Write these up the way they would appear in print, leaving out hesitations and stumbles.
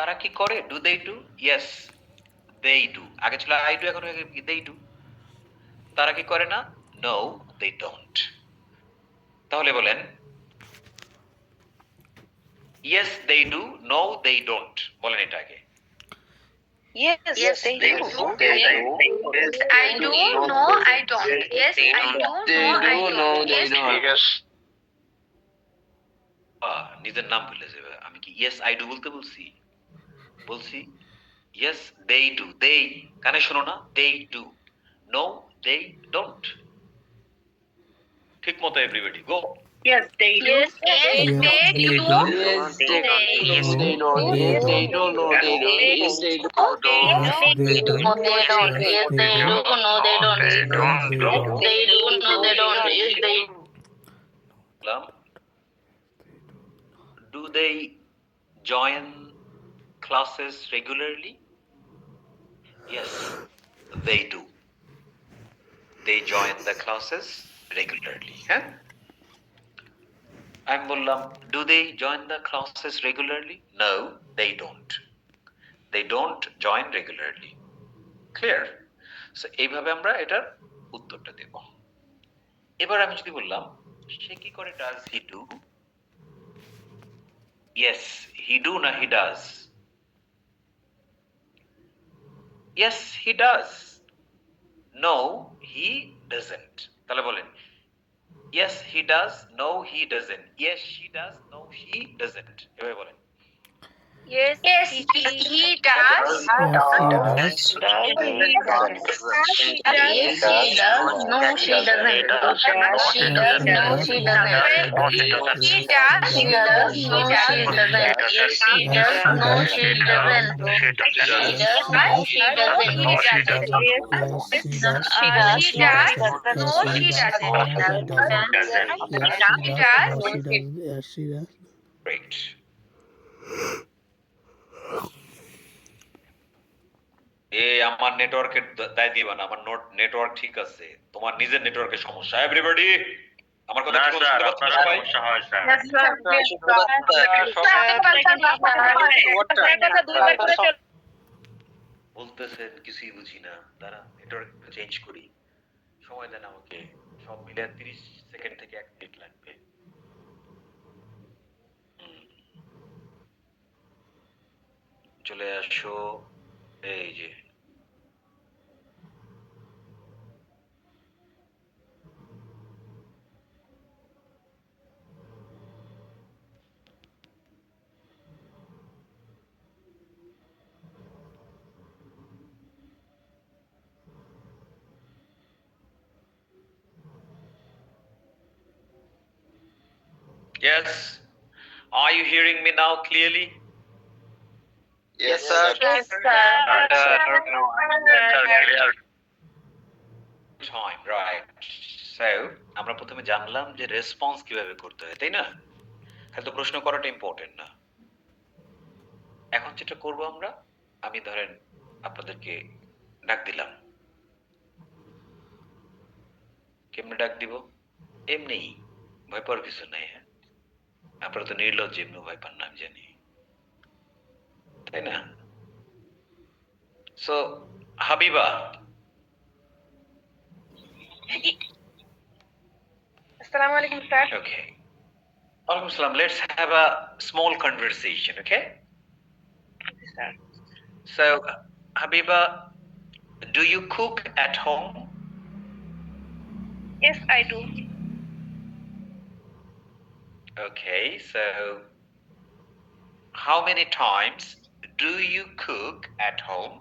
তারা কি করে? Do they do? Yes they do. আগে ছিল আই ডু, এখন দে ডু। তারা কি করে না? No they don't. তাহলে বলেন yes they do, no they don't. বলেন এটা আগে। Yes, they do. Yes, I do. No, I don't. Yes, I do. No, I don't. Yes. নিজের নাম ভুলে যাবে। আমি কি ইয়েস আই ডু বলতে বলছি? বলছি ইয়েস দে ডু। দে কানে শোনো না? They do. No they don't. ঠিক মতো everybody go. Yes, they do. Yes, Yes, they they do. do. Yes, they do. Yes, They don't. Yes, they do. No, they don't. Yes, they do. Yes, they do. No, they don't. Yes, they do. No, they don't. They don't. They do. No, they don't. Yes, they do. Do they join classes regularly? Yes, they do. They join the classes regularly. হ্যাঁ, আমি বললাম do they join the classes regularly? No, they don't. They don't join regularly. Clear? So এইভাবে আমরা এটার উত্তরটা দেব। এবার আমি যদি বললাম সে কি করে, does he do? Yes, he do না he does? Yes, he does. No, he doesn't. তাহলে বলেন yes, he does. No, he doesn't. Yes, she does. No, she doesn't. এভাবে বলেন। Yes, he does. Yes, he does. Yes, he does. No, she doesn't. She does. No, she doesn't. He does. She does. No, she doesn't. Yes, she does. No, she doesn't. She does. No, she doesn't. He doesn't. She does. She does. No, she doesn't. Great. আমার নেটওয়ার্কের দায় দিবা না, আমার network ঠিক আছে, তোমার নিজের নেটওয়ার্কের সমস্যা। এভরিবডি আমার কথা ঠিক শুনতে পাচ্ছেন সবাই? বলতেছেন কিছুই বুঝি না, দাঁড়া নেটওয়ার্ক চেঞ্জ করি, সময় দেন আমাকে। সব মিলে 30 সেকেন্ড থেকে 1 মিনিট লাগবে। চলে আসো, এই যে yes, are you hearing me now clearly? Yes, sir. Yes, sir. Time, right. So, আমরা প্রথমে জানলাম যে রেসপন্স কিভাবে করতে হয়, তাই না? খালি তো প্রশ্ন করাটা ইম্পর্টেন্ট না। এখন যেটা করব আমরা, আমি ধরেন আপনাদেরকে ডাক দিলাম। কেমনে ডাক দিব? এমনি, ভয় পাওয়ার কিছু নাই। হ্যাঁ, আপনারা তো নির্লজ্জ, এমনি ভয় পান না আমি জানি, তাই না? So Habiba, Assalamu alaikum, sir. okay. Alaikum salam. Let's have a small conversation, okay? Sir. So, Habiba, do you cook at home? Yes, I do. Okay, so how many times do you cook at home?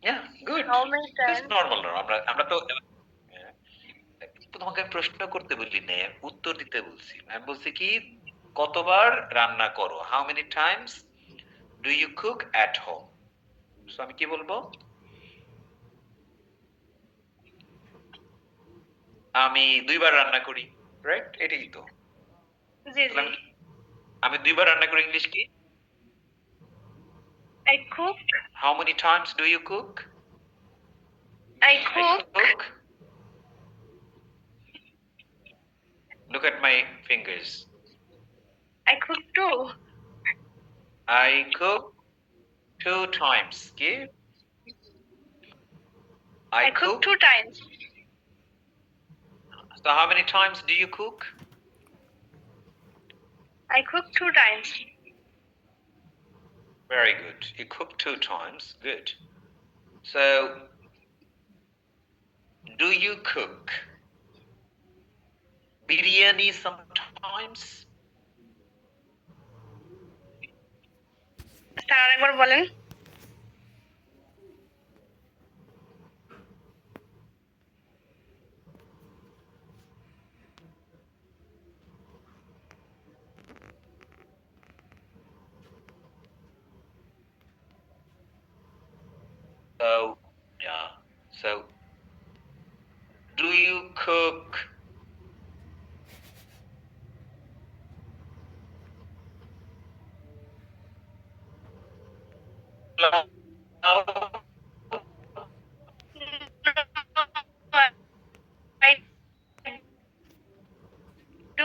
Yeah, good. How many It's times? normal. আমরা তো তোমাকে প্রশ্ন করতে বলি না, উত্তর দিতে বলছি। আমি বলছি কি কতবার রান্না করো? How many times do you cook at home? So আমি কি বলবো? আমি 2 বার রান্না করি, রাইট? এটাই তো। জি, জি। আমি 2 বার রান্না করি, ইংলিশ কি? I cook. How many times do you cook? I cook. Look at my fingers. I cook too. I cook 2 times. কি? I I cook 2 times. So how many times do you cook? I cook 2 times. Very good. You cook 2 times. Good. So, do you cook biryani sometimes? Sir আরেকবার বলেন। So, yeah. So, do you cook I do.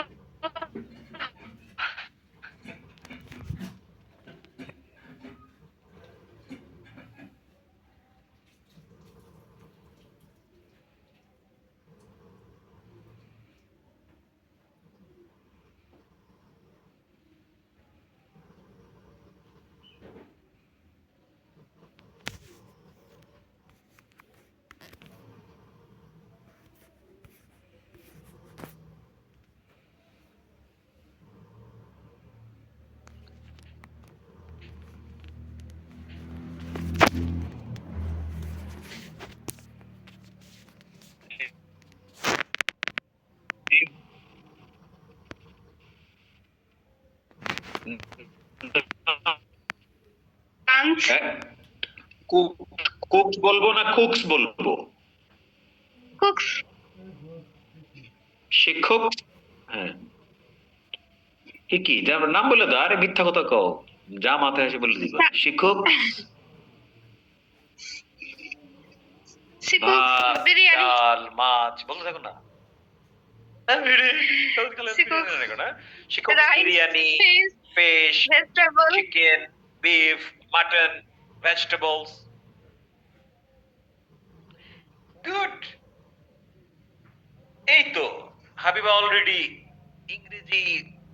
Lunch. Cooks বলবো না cooks বলবো? Cooks. শিক্ষক? হ্যাঁ। কি যার নাম বলে দাও, আরে মিথ্যা কথা কও, যা মাথায় আসে বলে দিবা। শিক্ষক, She cooks biryani. ডাল, মাছ বলতে থাকো না। শিক্ষক Rice, biryani, fish, fish, vegetable. chicken, beef, mutton, vegetables. Good. এই তো হাবিবা অলরেডি ইংরেজি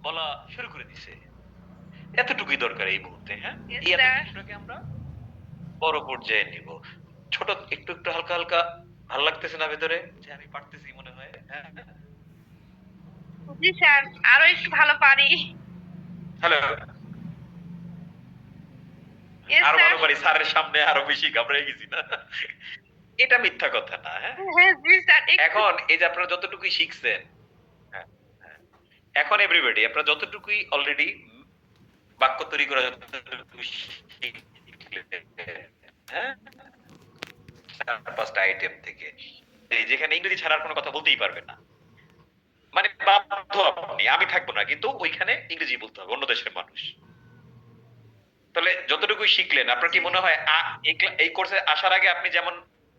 বলা শুরু করে দিছে। এতটুকুই দরকার এই মুহূর্তে। হ্যাঁ, Yes, এই sir. এতটুকুটাকে আমরা বড় পর্যায়ে নিব। ছোট একটু একটু হালকা হালকা ভালো লাগতেছে না ভেতরে যে আমি পারতেছি মনে হয়? হ্যাঁ, জি স্যার, আরো একটু ভালো পারি। হ্যালো, Yes, আরো sir. ভালো পারি, স্যারের সামনে আরো বেশি ঘাবড়ে গেছি না? এটা মিথ্যা কথা না। হ্যাঁ, হ্যাঁ, জি স্যার। এখন এই যে আপনারা যতটুকুই শিখছেন, হ্যাঁ, হ্যাঁ, এখন এভরিবডি আপনারা যতটুকুই অলরেডি বাক্য তৈরি করা যতটুকু শিখলেন, হ্যাঁ, 4-5টা আইটেম থেকে, এই যেখানে ইংরেজি ছাড়ার কোনো কথা বলতেই পারবেন না, মানে বাধ্য আপনি, আমি থাকবো না, কিন্তু ওইখানে ইংরেজি বলতে হবে, অন্য দেশের মানুষ। তাহলে যতটুকুই শিখলেন, আপনার কি মনে হয় এই কোর্সে আসার আগে আপনি যেমন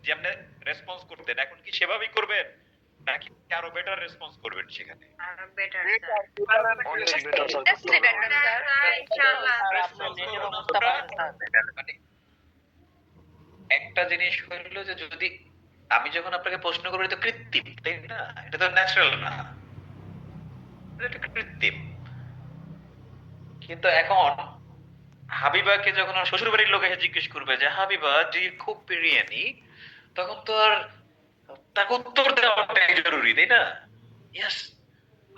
যেমনে রেসপন্স করতেন এখন কি সেভাবেই করবেন, নাকি আরো বেটার রেসপন্স করবেন সেখানে? আরো better sir. Definitely better, sir. ইনশাআল্লাহ। মানে একটা জিনিস হইলো যে যদি আমি যখন আপনাকে প্রশ্ন করবো, এটা তো কৃত্রিম, তাই না? এটা তো ন্যাচারাল না, এটা কৃত্রিম। কিন্তু এখন হাবিবাকে যখন আমার শ্বশুর বাড়ির লোক এসে জিজ্ঞেস করবে যে Habiba do you cook biryani, তখন তো আর তাকে উত্তর দেওয়াটাই জরুরি, তাই না? Yes,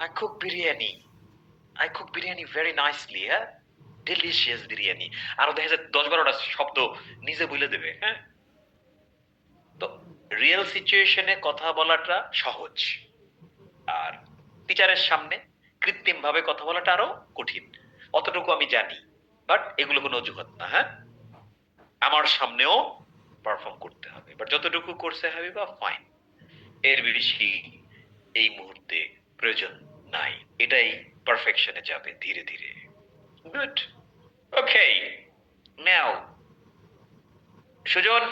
I cook biryani, I cook biryani very nicely, হ্যাঁ, ডেলিশিয়াস বিরিয়ানি। আরো দেখা যায় 10-12টা শব্দ নিজে বলে দেবে। হ্যাঁ, তো রিয়েল সিচুয়েশনে কথা বলাটা সহজ, আর টিচারের সামনে কৃত্রিম ভাবে কথা বলাটা আরো কঠিন। অতটুকু আমি জানি, বাট এগুলো কোনো অজুহাত না। হ্যাঁ, আমার সামনেও পারফর্ম করতে হবে, বাট যতটুকু করছে হাবিবা ফাইন, এর বেশি এই মুহূর্তে প্রয়োজন নাই। এটাই পারফেকশনে যাবে ধীরে ধীরে। গুড, ওকে, নাও সুজন।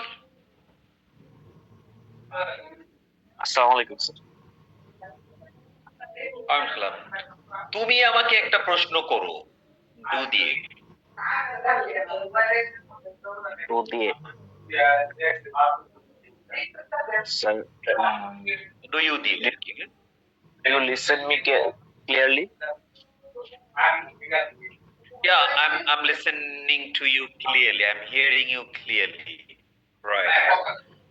আসসালামু আলাইকুম স্যার। Arms length. তুমি আমাকে একটা প্রশ্ন করো ডু দিয়ে। টু দিয়ে স্যার ডু ইউ দিয়ে আর কি। you listen me clearly? Yeah, I'm listening to you clearly. I'm hearing you clearly. Right.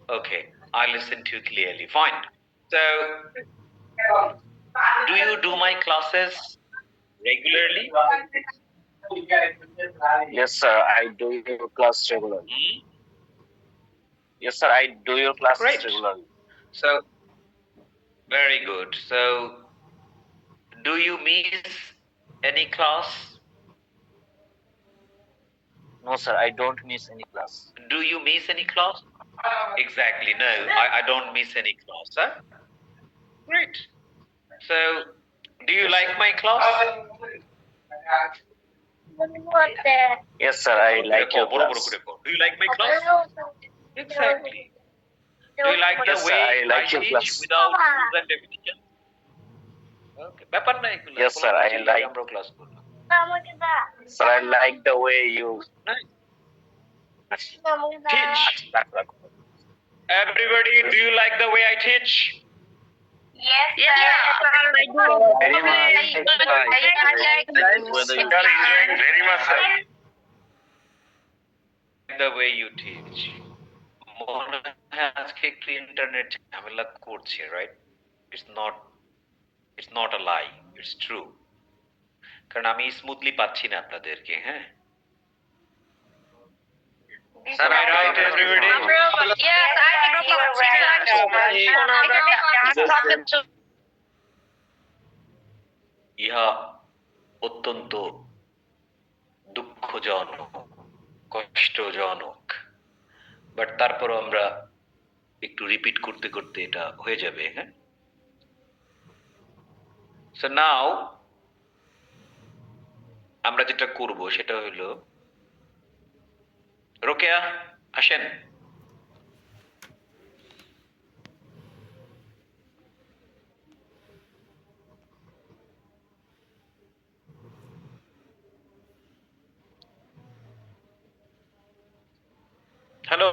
Okay. I listen to you clearly. Fine. So, do you do my classes regularly? Yes, sir. I do your class regularly. Hmm? Yes, sir. I do your classes Great. regularly. So, very good. So, do you miss any class? No, sir. I don't miss any class. Do you miss any class? Exactly. No, I don't miss any class. Huh? Great. So, do you like my class? Yes, sir. I like your class. Do you like my class? Exactly. Do you like the Yes, sir, way I like your teach class. without rules and definition? Okay. ব্যাপার না এগুলো। Yes, sir, I like- আমরা class করব। Sir, I like the way you Teach. Everybody, do you like the way I teach? Yes, Yeah, very much. very much, sir. The way you teach. মনে হয় আজকে একটু internet ঝামেলা করছে, right? It's not a lie. It's true. কারণ আমি smoothly পাচ্ছি না আপনাদেরকে, হ্যাঁ? Sir, Am I right, everybody? Yes, I ইহা অত্যন্ত দুঃখজনক, কষ্টজনক, বাট তারপরও আমরা একটু রিপিট করতে করতে এটা হয়ে যাবে, হ্যাঁ? সো নাও আমরা যেটা করব সেটা হলো, রোকেয়া আসেন। Hello.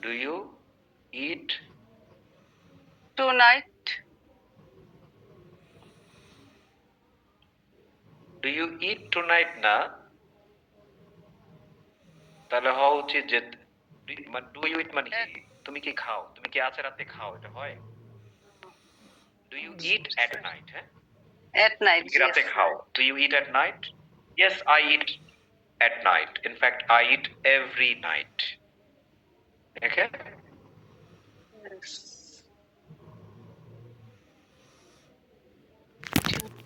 Do you eat Tonight, do you eat tonight না, তাহলে হওয়া উচিত যে ডু ইউ ইট মানে কি, তুমি কি খাও, তুমি কি আজ রাতে খাও, এটা হয়। Do you eat at night, হ্যাঁ, at night. তুমি কি রাতে Yes. খাও, do you eat at night? Yes, I eat at night, in fact I eat every night. Okay, Yes.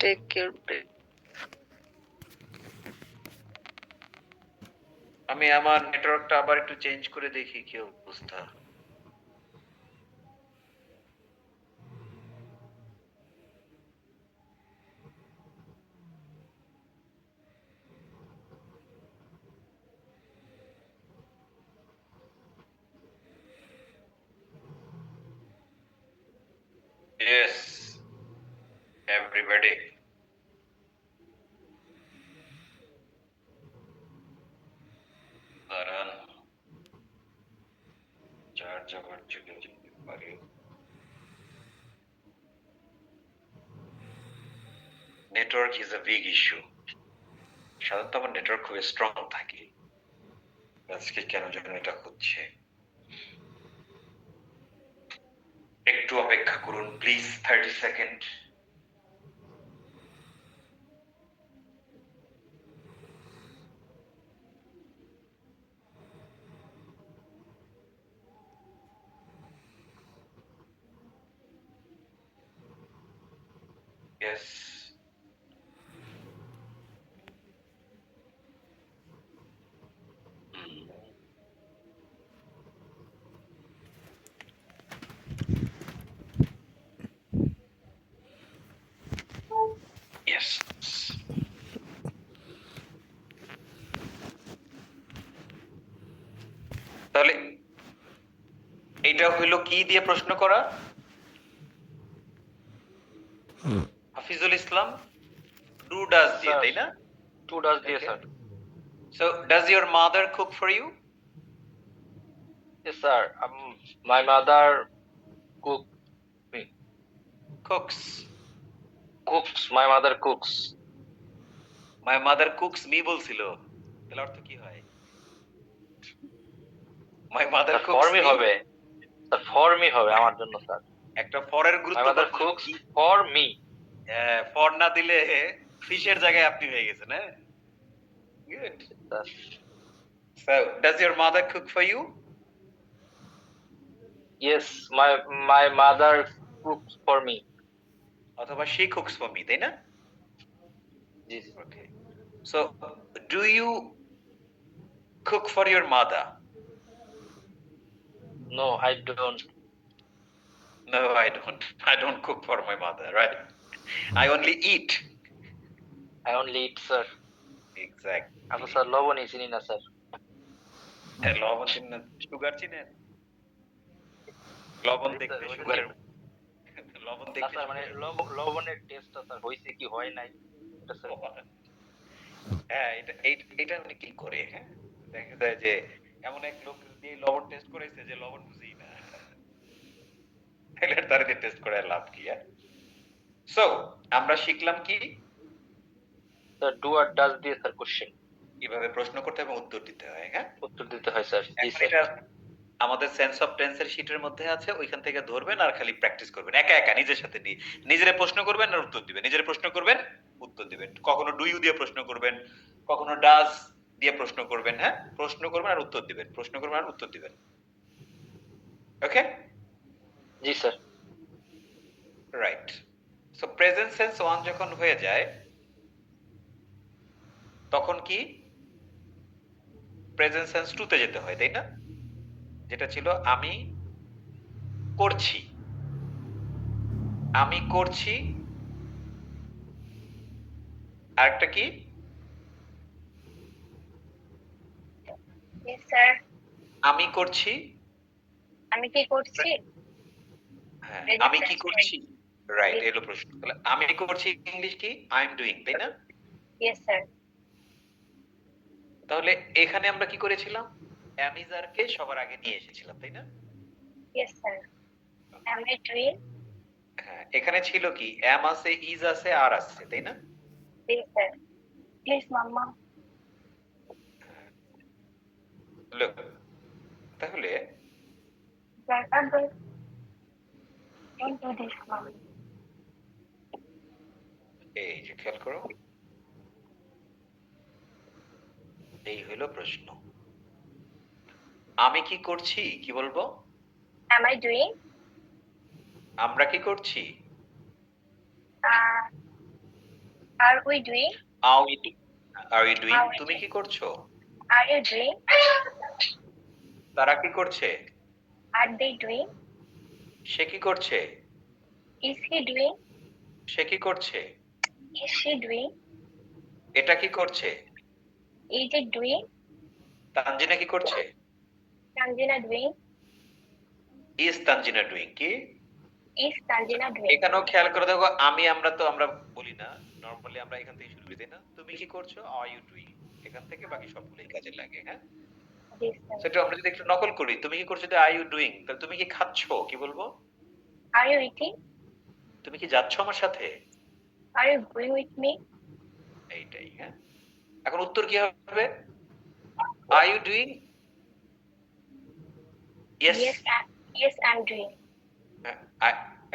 Take your break. আমি আমার নেটওয়ার্কটা আবার একটু চেঞ্জ করে দেখি কি অবস্থা। Yes, everybody. দাঁড়ান, চার্জ আবার চলে যেতে পারে। Network is a big issue. সাধারণত আমার নেটওয়ার্ক খুব স্ট্রং থাকে, আজকে কেন যেন এটা হচ্ছে। করুন প্লিজ 30 সেকেন্ড। Yes. Yes. তাহলে এটা হইলো কি দিয়ে প্রশ্ন করা? হাফিজুল ইসলাম, ডু ডাজ দিয়ে, তাই না? টু ডাজ দিয়ে Okay. Sir. So does your mother cook for you? Yes sir, my mother cook me. Cooks. My mother cooks. My mother cooks me বলছিল, তাহলে অর্থ কি হয়? My mother sir cooks for me me হবে, sir for me হবে আমার জন্য sir. একটা ফরের My গুরুত্ব mother cooks for me. For না দিলে ফিশের জায়গায় আপনি হয়ে গেছেন, হ্যাঁ? Good. Sir. So does your mother cook for you? Yes, my mother cooks for me. অথবা she cooks for me, তাই না? জি। Okay. So do you cook for your mother? No, I don't. No, I don't. I don't cook for my mother, right? I only eat. I only eat sir. Exactly. আপনি sir লবণই চিনি না sir. লবণ চিনেন, sugar চিনেন? লবণ দেখতে সুগারের লবণ না দেখতে স্যার মানে লবণের টেস্টটা স্যার হইছে কি হয় নাই এটা স্যার। হ্যাঁ, এটা উনি কি করে, হ্যাঁ? দেখা যায় যে এমন এক লোক দিয়ে লবণ টেস্ট করেছে যে লবণ বুঝেই না, তাহলে তার দিয়ে টেস্ট করে লাভ কি? সো আমরা শিখলাম কি? স্যার ডু আর ডাজ দিয়ে স্যার কোশ্চেন কিভাবে প্রশ্ন করতে এবং উত্তর দিতে হয়, হ্যাঁ? উত্তর দিতে হয় স্যার। জি এখন স্যার। এটা আমাদের সেন্স অফ টেন্সের শীটের মধ্যে আছে, ওইখান থেকে ধরবেন আর খালি প্র্যাকটিস করবেন একা একা নিজের সাথে নিয়ে। নিজেরে প্রশ্ন করবেন আর উত্তর দিবেন, নিজের প্রশ্ন করবেন, উত্তর দিবেন। কখনো ডু ইউ দিয়ে প্রশ্ন করবেন, কখনো ডাজ দিয়ে প্রশ্ন করবেন, হ্যাঁ? প্রশ্ন করবেন আর উত্তর দিবেন, প্রশ্ন করবেন আর উত্তর দিবেন। ওকে? জি sir. Right. So present tense one যখন হয়ে যায় তখন কি প্রেজেন্ট সেন্স টু তে যেতে হয়, তাই না? যেটা ছিল আমি করছি, আমি করছি, আরেকটা কি? Yes sir. আমি করছি, আমি কি করছি? হ্যাঁ, Present আমি কি tense, করছি, রাইট, এলো প্রশ্ন। তাহলে আমি করছি ইংলিশ কি? আই এম ডুইং, তাই না? Yes sir. তাহলে এখানে আমরা কি করেছিলাম? am is are কে সবার আগে নিয়ে এসেছিলাম, তাই না? Yes sir. Am I doing? হ্যাঁ, এখানে ছিল কি? am আছে, is আছে, are আছে, তাই না? Yes sir. Please mama. Look, তাহলে Sir, uncle. Don't do this mama. এই যে খেয়াল করো, এই হলো প্রশ্ন। আমি কি করছি, কি বলবো? Am I doing? আমরা কি করছি? Are we doing? are we doing? Are we তুমি doing? কি করছো? Are you doing? তারা কি করছে? Are they doing? সে কি করছে? Is he doing? সে কি করছে? Is she doing? এটা কি করছে? Is it doing? তানজিনা কি করছে? Tanjina doing? is Tanzina doing কি? Is Tanjina doing? এখানেও খেয়াল করে দেখো, আমরা বলি না, নরমালি আমরা এখান থেকে শুরু করি, তাই না? তুমি কি করছো? আর ইউ ডুইং, এখান থেকে বাকি সবগুলোই কাজে লাগে, হ্যাঁ? Yes sir. সেটা আমরা যদি একটু নকল করি, তুমি কি করছো? আর ইউ ডুইং, তাহলে তুমি কি খাচ্ছো, কি বলবো? Are you eating? তুমি কি যাচ্ছ আমার সাথে? Are you going with me? এইটাই, হ্যাঁ? এখন উত্তর কি হবে? Are you doing? Yes, Yes, yes I'm doing.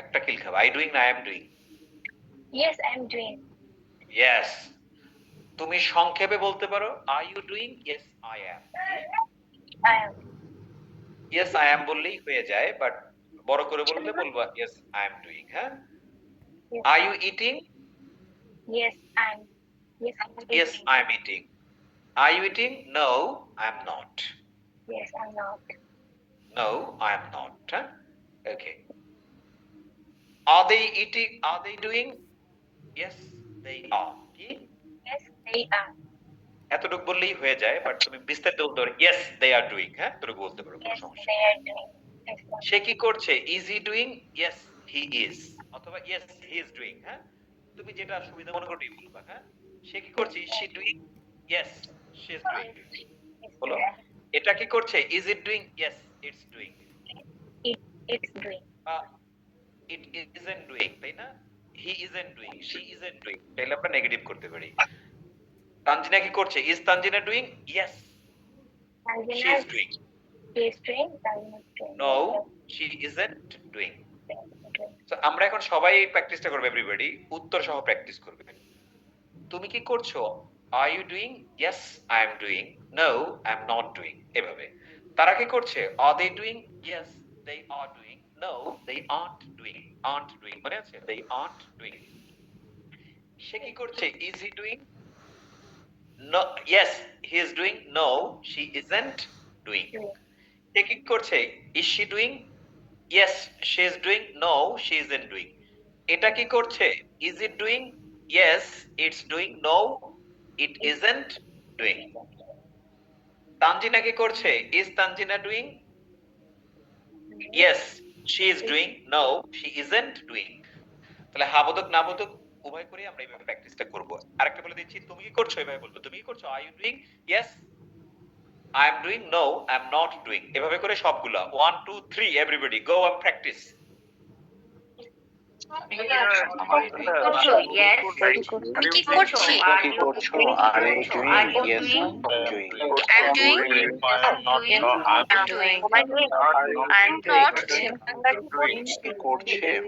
একটা কিল খাবা। আই ডুইং না I am doing? Yes, I'm doing. Yes. তুমি সংক্ষেপে বলতে পারো are you doing? Yes I am. I am. Yes I am বললেই হয়ে যায়, বাট বড় করে বললে বলবা ইয়েস আই এম ডুইং। হ্যাঁ, Yes, are you eating? yes, I'm. Yes, I'm yes eating. I am eating. Are you eating? No I am not. Yes, I'm not. No I am not. হ্যাঁ, okay. Are they eating? Are they doing? Yes they are. কি? Yes, they are. এতটুকু বললেই হয়ে যায়, but তুমি বিস্তারিত বলতে পারো ইয়েস দে আর ডুইং। হ্যাঁ, এতটুকু বলতে পারো, কোনো Yes, সমস্যা they নেই। are doing. Yes, ma'am. সে কি করছে? Is he doing? Yes he is. অথবা ইয়েস হি ইজ ডুইং। হ্যাঁ, তুমি যেটা সুবিধা মনে করো বলবা। হ্যাঁ, সে কি করছে? Is she doing? Yes she is doing. Yes, বলো, they are. এটা কি করছে? Is it doing? Yes it's doing. It's doing. It isn't doing, তাই না? He isn't doing, she isn't doing, তাহলে আমরা নেগেটিভ করতে পারি। তানজিনা কি করছে? Is Tanzina doing? Yes she Tanzina is doing. is doing. Tanzina is doing. No she isn't doing. Yes, doing. তো আমরা এখন সবাই এই প্র্যাকটিসটা করব, এভরিবডি উত্তর সহ প্র্যাকটিস করবে। তুমি কি করছো? Are you doing? Yes I am doing. No I am not doing. এভাবে। তারা কি করছে? Are they doing? Yes they are doing. No they aren't doing. Aren't doing মানে আছে, দে আরন্ট ডুইং। সে কি করছে? Is he doing? No yes he is doing. No she isn't doing. সে কি করছে? Is she doing? Yes she is doing. No she isn't doing. এটা কি করছে? Is it doing? Yes it's doing. No it isn't doing. Tanzina কি করছে? Is Tanzina doing? Yes she is doing. No she isn't doing. তাহলে হাবোধক নাবোধক উভয় করে আমরা এইভাবে প্র্যাকটিসটা করব। আরেকটা বলে দিচ্ছি, তুমি কি করছো? এভাবে বলবো, তুমি কি করছো? Are you doing? Yes I am doing. No I am not doing. এভাবে করে সবগুলা 1 2 3 এভরিবডি গো অ্যান্ড প্র্যাকটিস। করছো? Yes. আমি কি করছি? কি করছো? আর এই doing? Yes doing. I'm doing. I'm doing. I'm not. কি করছে? Yes.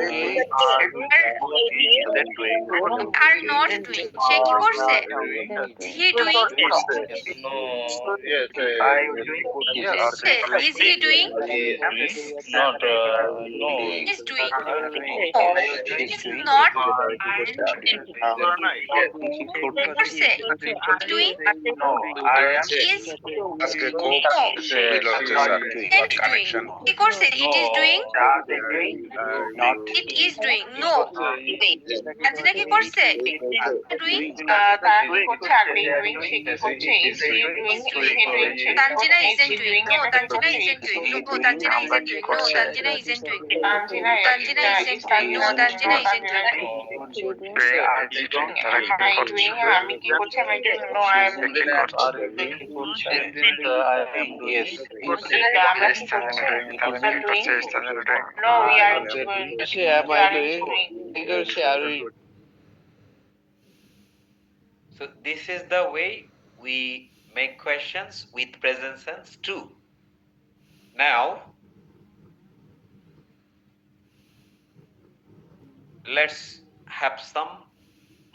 Doing. No. Are not doing. সে কি করছে? He doing? Is he doing? Is doing. Is not করছে? Doing? Is আজকে খুব সুবিধা হচ্ছে স্যার isn't doing. কানেকশন কি করছে? It is doing? It is doing. No. Tanzina কি করছে? Doing? Tanjina isn't doing. No, Tanjina isn't doing. No, Tanjina isn't doing. No, Tanjina isn't doing. Tanjina isn't doing. No, Tanjina isn't doing. আমি কি করছি? আমি doing. No, I am doing. Yes. No, we are doing. So this is the way we make questions with present tense too. Now let's have some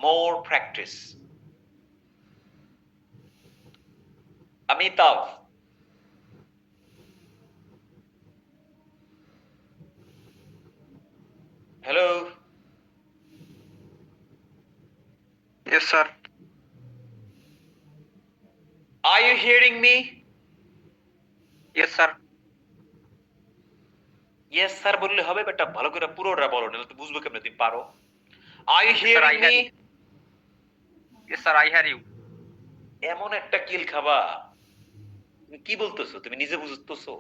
more practice. Amitav, hello. Yes sir. Are you hearing me? Yes sir. Yes sir বললে হবে, বেটা ভালো করে পুরোটা বলো, নাহলে তো বুঝবো কেমনে তুমি পারো। Are you hearing me? Yes sir, I hear you. এমন একটা কিল খাবা, তুমি কি বলতেছো? তুমি নিজে বুঝতেছো?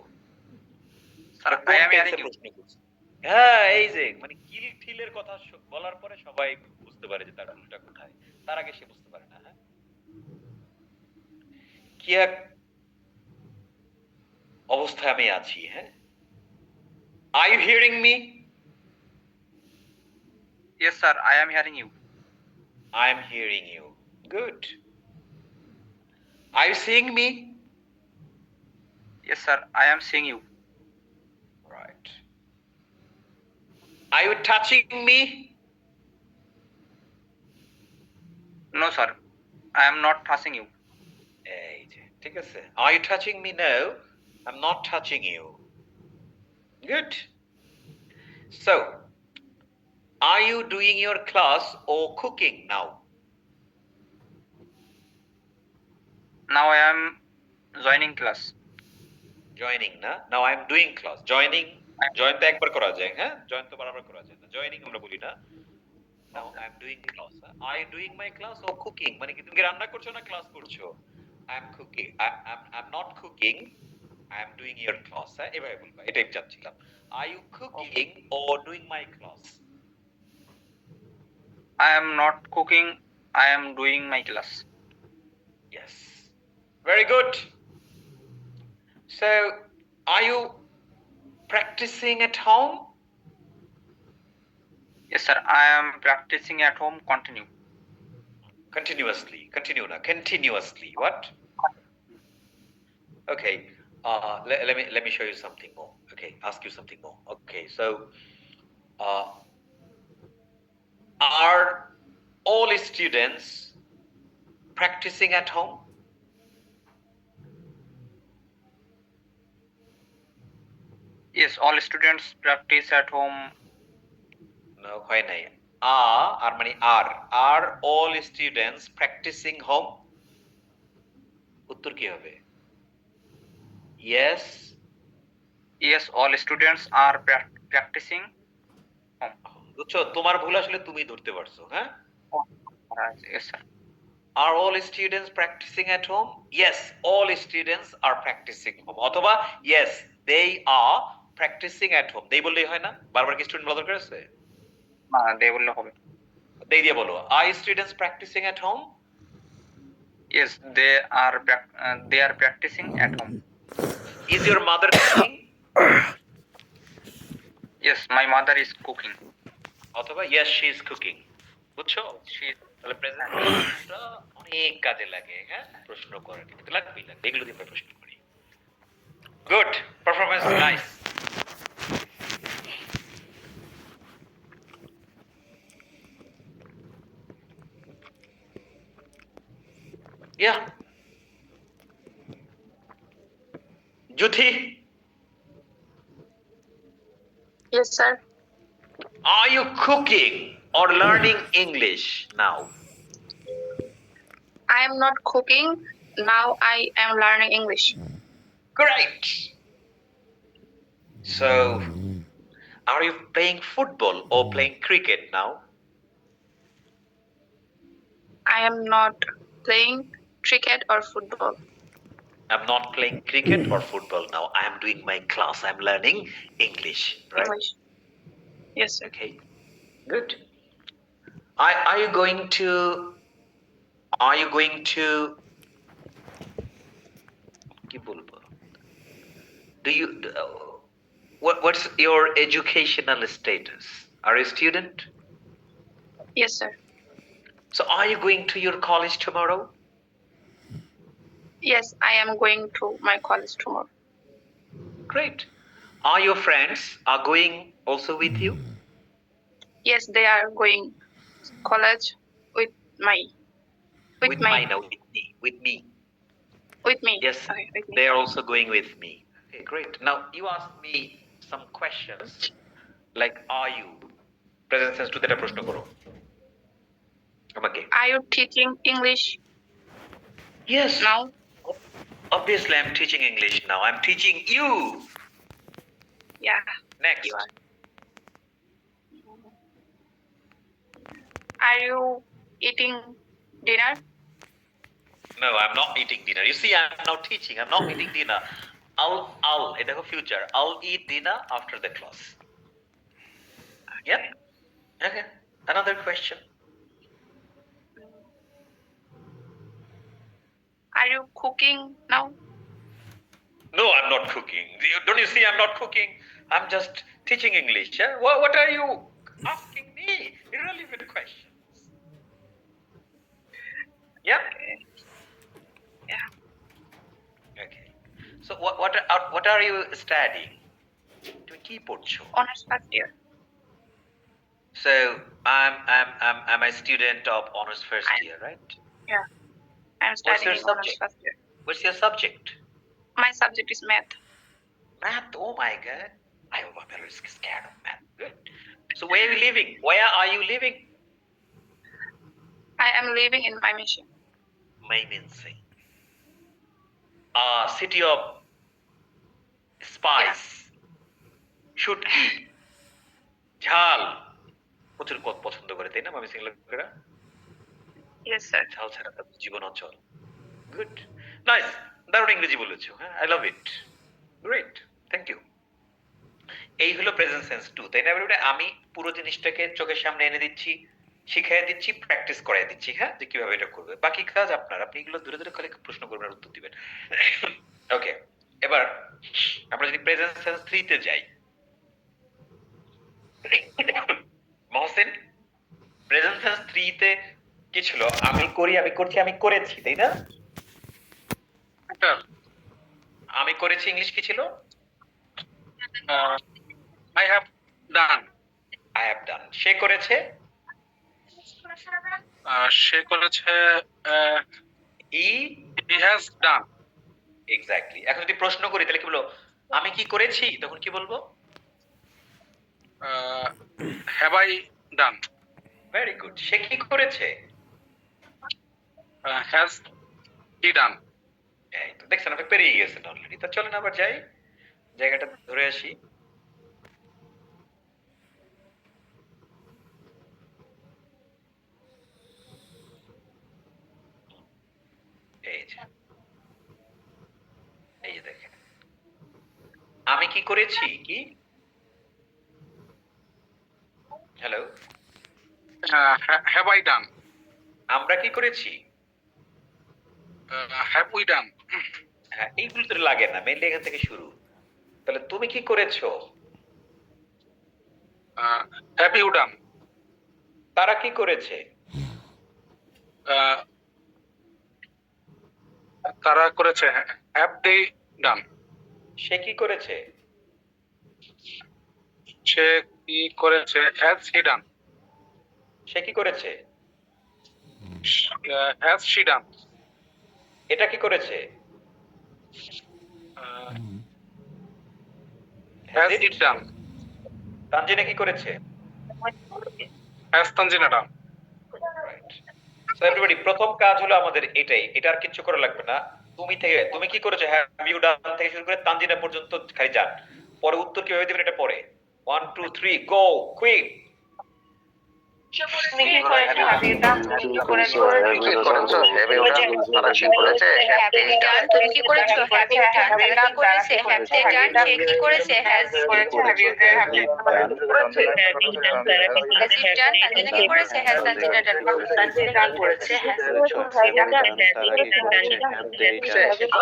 Sir, I am hearing you. প্রশ্ন করছো। হ্যাঁ, এই যে মানে কিল ঠিলের কথা বলার পরে সবাই বুঝতে পারে যে তার ভুলটা কোথায়, তার আগে সে বুঝতে পারে না। হ্যাঁ, কি এক অবস্থায় আমি আছি, হ্যাঁ? Are you hearing me? Yes, sir. I am hearing you. I am hearing you. Good. Are you seeing me? Yes, sir. I am seeing you. Right. Are you touching me? No, sir. I am not touching you. এই যে, ঠিক আছে। Are you touching me? No, I'm not touching you. Good. So, are you doing your class or cooking now? Now I am joining class. Joining না? Now I'm doing class. Joining, join তো একবার করা যায়, হ্যাঁ? Join তো বারবার করা যায় না। Joining আমরা বলি না। Now I'm doing class. Are you doing my class or cooking? মানে কি তুমি কি রান্না করছো না ক্লাস করছো? I'm cooking. I'm not cooking. I'm doing your class. হ্যাঁ? এভাবে বলবা। এটাই চাচ্ছিলাম। Are you cooking or doing my class? I am not cooking. I am doing my class. Yes. Very good. So, are you practicing at home? Yes, sir. I am practicing at home. Continue. Continuously. Continue na. Continuously. What? Okay. Let me show you something more. Okay. Ask you something more. Okay. So, are all students practicing at home? Yes, all students practice at home. No, why নাই? Are মানে are all students practicing home? উত্তর কি হবে? Yes. Yes, all students are practicing home. বুঝছো, তোমার ভুল আসলে তুমি ধরতে পারছো, হ্যাঁ? Yes, sir. Are all students practicing at home? Yes, all students are practicing home. অথবা yes, they are practicing at home. they বললেই হয় না? বারবার কি স্টুডেন্ট বলা দরকার আছে? না, they বললে হবে। they দিয়ে বলো। Are students practicing at home? Yes, they are practicing at home. Is your mother cooking? Yes, my mother is cooking. অথবা yes, she is cooking. বুঝছো? তাহলে প্রেজেন্টেশনটা অনেক কাজে লাগে, হ্যাঁ? প্রশ্ন করার ক্ষেত্রে লাগবেই লাগবে, এগুলো দিয়ে আমরা প্রশ্ন করি। Good performance, nice. Yeah. Juthi, Yes, sir. are you cooking or learning English now? I am not cooking. Now I am learning English. Great. So, are you playing football or playing cricket now? I am not playing cricket or football. I'm not playing cricket or football now. I am doing my class. I'm learning English, right? English. Yes, sir. Okay. Good. Are you going to কি বলবো? What's your educational status? Are you a student? Yes, sir. So are you going to your college tomorrow? Yes, I am going to my college tomorrow. Great. Are your friends are going also with you? Yes, they are going college with me. With me. Yes, Okay, with me. they are also going with me. Okay, great. Now you asked me some questions like are you? Present tense to এটা প্রশ্ন করো আমাকে। Are you teaching English Yes. now? Obviously I'm teaching English now. I'm teaching you. Yeah. Next. You are. Are you eating dinner? No, I'm not eating dinner. You see, I'm now teaching. I'm not eating dinner. I'll in the future, I'll eat dinner after the class. Yeah? Okay. Another question. Are you cooking now? No, I'm not cooking. Don't you see I'm not cooking? I'm just teaching English. Yeah? What are you asking me? Irrelevant questions. Yeah? Yeah. Okay. So what are you studying? তুমি কি পড়ছো? Honors first year. So I'm a student of honors first year, right? Yeah. I'm What's studying your in honors subject? first year. What's your subject? My subject is math. Math. Oh my God. I'm a little scared of math. Good. So where are you living? Where are you living? I am living in my mission. Mymensingh. City of spice. শুটকি, ঝাল প্রচুর পছন্দ করে, তাই না ময়মনসিংহ লোকেরা? Yes, sir. ঝাল ছাড়া তাদের জীবন অচল। গুড, নাইস, দারুণ ইংরেজি বলেছো। হ্যাঁ, I love it, great, thank you. এই হলো প্রেজেন্ট সেন্স 2, তাই না? এবারে আমি পুরো জিনিসটাকে চোখের সামনে এনে দিচ্ছি, শিখিয়ে দিচ্ছি, প্র্যাকটিস করাই দিচ্ছি, হ্যাঁ, যে কিভাবে এটা করবে। বাকি কাজ আপনার, আপনি এগুলো ধরে ধরে খালি প্রশ্ন করবেন আর উত্তর দিবেন। ওকে, এবার আমরা যদি প্রেজেন্ট সেন্স 3 তে যাই, মহসিন, প্রেজেন্ট সেন্স 3 তে কি ছিল? আমি করি, আমি করছি, আমি করেছি, তাই না? আমি করেছি ইংলিশ কি ছিল? I have done. I have done. সে করেছে? সে করেছে he he has done. Exactly. এখন যদি প্রশ্ন করি তাহলে কি বলবো? আমি কি করেছি, তখন কি বলবো? Have I done? Very good. সে কি করেছে? Has he done? এই তো দেখছেন, আপনি পেরিয়ে গেছেন অলরেডি। তো চলেন আবার যাই, জায়গাটা ধরে আসি। এই যে, এই যে দেখেন, আমি কি করেছি? কি? Hello, Have I done? আমরা কি করেছি? Have we done? হ্যাঁ, এইগুলো তো লাগে না, মেইনলি এখান থেকে শুরু। তাহলে তুমি কি করেছো? Have you done? তারা কি করেছে? তারা করেছে have they done? সে কি করেছে? সে কি করেছে has he done? সে কি করেছে? Has she done? এটা কি করেছে? Has it done? তানজিনা কি করেছে? Has Tanzina done? Right. So everybody, প্রথম কাজ হলো আমাদের এটাই, এটা আর কিচ্ছু করা লাগবে না। তুমি থেকে, তুমি কি করেছো, হ্যাভ ইউ ডান থেকে শুরু করে তানজিনা পর্যন্ত খালি যান। পরে উত্তর কিভাবে দিবেন এটা পরে। 1 2 3 গো, কুইক। তুমি কি করেছো? Have you done? তুমি কি করেছো? কি করেছো? Have you done? তারা কি করেছে? Have you done? তুমি কি করেছো? Have you done? তারা কি করেছে? Have they done? সে কি করেছে? Has Have you done? Has it done? Tanzina কি করেছে? Has Tanzina done? তানজিনা কি করেছে? Has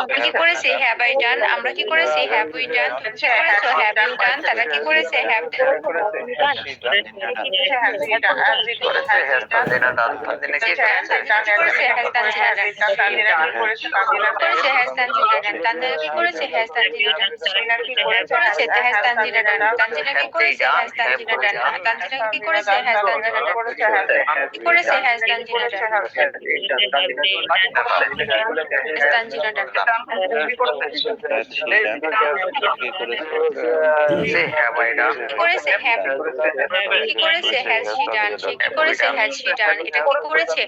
তুমি কি করেছে? Have I done? আমরা কি করেছি? Have we done? তুমি কি করেছো? Have you done? তারা কি করেছে? Have they done? করেছে has Tanzina done? Tanzina কি করেছে? করেছে? Has Tanzina done? করেছে? Has Tanzina done? তানজিনা কি করেছে? Has Tanzina done? করেছে? Has Tanzina done? তানজিনা কি করেছে? Has Tanzina done? তানজিনা কি করেছে? Has Tanzina done? কি করেছে? Has Tanzina done? Has Tanzina done? Say have I done? কি করেছে? Have কি করেছে? Has she done? সে কি করেছে? Has she done? এটা কি করেছে? কি করেছে?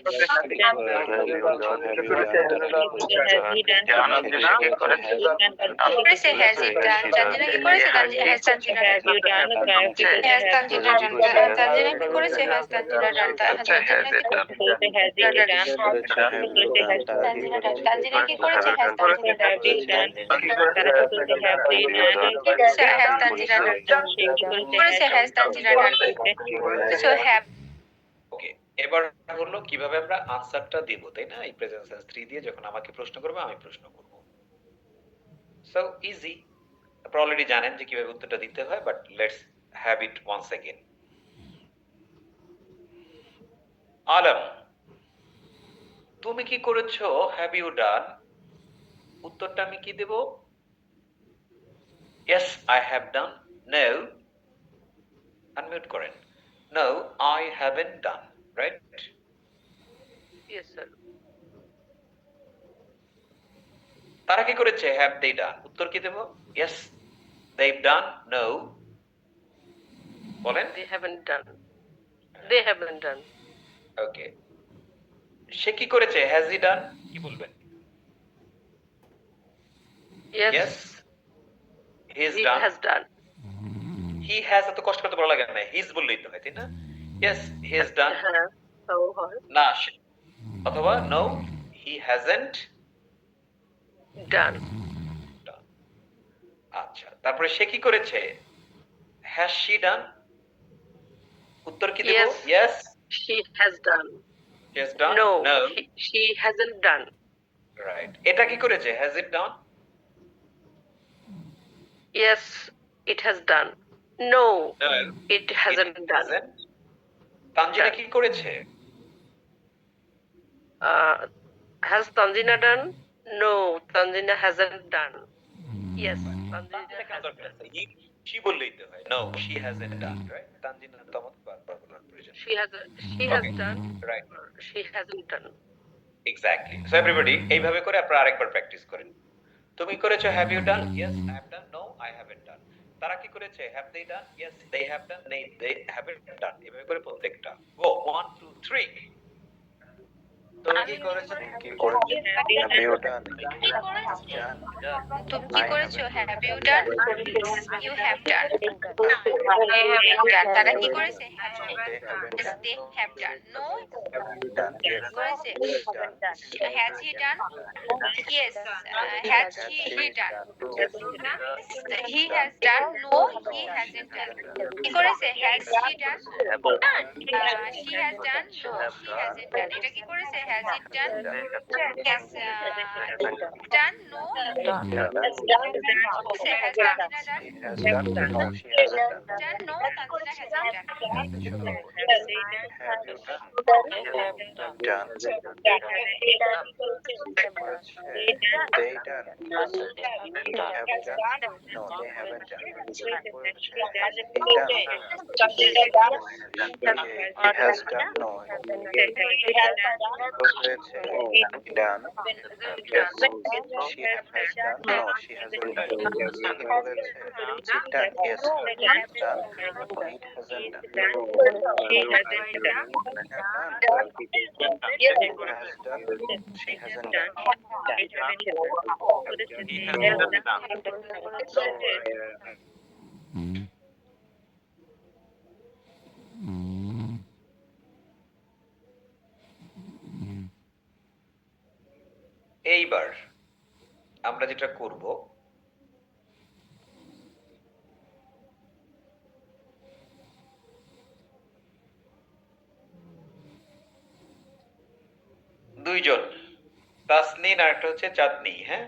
করেছে? Has it done? তানজিনা কি করেছে? Has Tanzina done? Has Tanzina done? Tanzina কি করেছে? Has Tanzina done? তানজিনা কি করেছে? তানজিনা কি করেছে? Has Tanzina done? Has Tanzina done? করেছে? Has Tanzina done? So have ওকে, এবার হলো কিভাবে আমরা আনসারটা দেব, তাই না? এই প্রেজেন্ট সেন্স 3 দিয়ে যখন আমাকে প্রশ্ন করবে, আমি প্রশ্ন করব। So easy. আপনারা অলরেডি জানেন যে কিভাবে উত্তরটা দিতে হয়, but let's have it once again. Alam, তুমি কি করেছো? Have you done? উত্তরটা আমি কি দেব? Yes, I have done. No. Unmute করেন। No, I haven't done. Right? Yes, sir. তারা কি করেছে? Have they done? উত্তর কি দেব? Yes, they've done. No. বলেন। They haven't done. They haven't done. Okay. সে কি করেছে? Has he done? কি বলবেন? Yes. He's He done. has done. He has এত কষ্ট করতে বলা লাগে না। He's বললেই তো হয়, তাই না? Yes, he has done. হ্যাঁ, তাও হয়। না, অথবা no, he hasn't Done. done. আচ্ছা, তারপরে সে কি করেছে? Has she done? উত্তর কি দেব? Yes. Yes, She has done. she has done. No, No. she hasn't done. Right. এটা কি করেছে? Has it done? Yes, it has done. No, No. it hasn't done. Hasn't. Tanzila কি করেছে? Has Tanzina done? No, Tanzina hasn't done. Yes, Tanzina has done. She বললেই তো হয়। No, she hasn't done. Right? Tanzila তো আমাকে বারবার বলার প্রয়োজন। She has Okay. done. Right. She hasn't done. Exactly. So everybody এইভাবে করে আপনারা আরেকবার প্র্যাকটিস করেন। তুমি করেছো have you done? Yes, I have done. No, I haven't done. তারা কি করেছে? Have they done? Yes, they have done. They haven't done. এভাবে করে প্রত্যেকটা। Go 1 2 3। তুমি কি করেছো? কি করেছে? Have you done? তুমি কি করেছো? Have you done? You have done. I have done. তারা কি করেছে? Yes, they have done. No, Done. Yes. করেছে? Done. Has he done? Yes. Has he done? He has done. No, he hasn't done. কি করেছে? Has she done? She has done. No, she hasn't done. এটা কি করেছে? Has it done? Yes. Done. No. Done. Say, has Tanzina done? He has done. No, she hasn't done. Done. No, Tanzina hasn't done. Have you done? Done. They done. Have done. No, they haven't done. He done. He has done. No, done. Yes, she has done. No, she hasn't done. It done. Yes, it's done. No, it hasn't done. He has done. She hasn't done. এইবার আমরা যেটা করব, দুইজন, তাসনিন আর একটা হচ্ছে চাঁদনি। হ্যাঁ,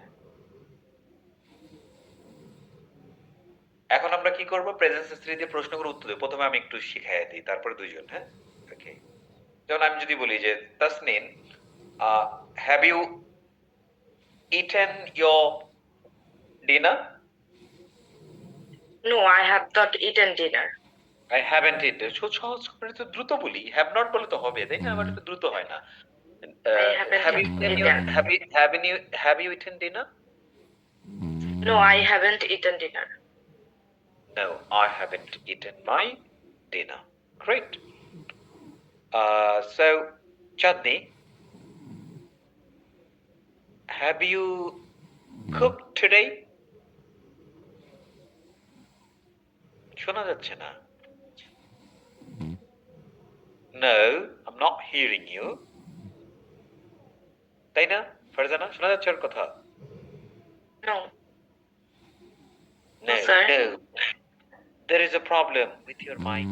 এখন আমরা কি করব? প্রেজেন্স থ্রি দিয়ে প্রশ্নগুলো উত্তর দেব। প্রথমে আমি একটু শিখাই দিই, তারপরে দুইজন। হ্যাঁ, ওকে। যেমন আমি যদি বলি যে Tasnin, have you eaten your dinner? No, I have not eaten dinner. I haven't eaten. সহজ করে তো দ্রুত বলি, have not বলে তো হবে, তাই না? আবার তো দ্রুত হয় না। Have you eaten dinner? No, I haven't eaten dinner. No, I haven't eaten my dinner. Great. So, Chandni, have you cooked today? শোনা যাচ্ছে না। No, I'm not hearing you. তাই না ফারজানা? শোনা যাচ্ছে ওর কথা? No. No, Sir? no. There is a problem with your mic.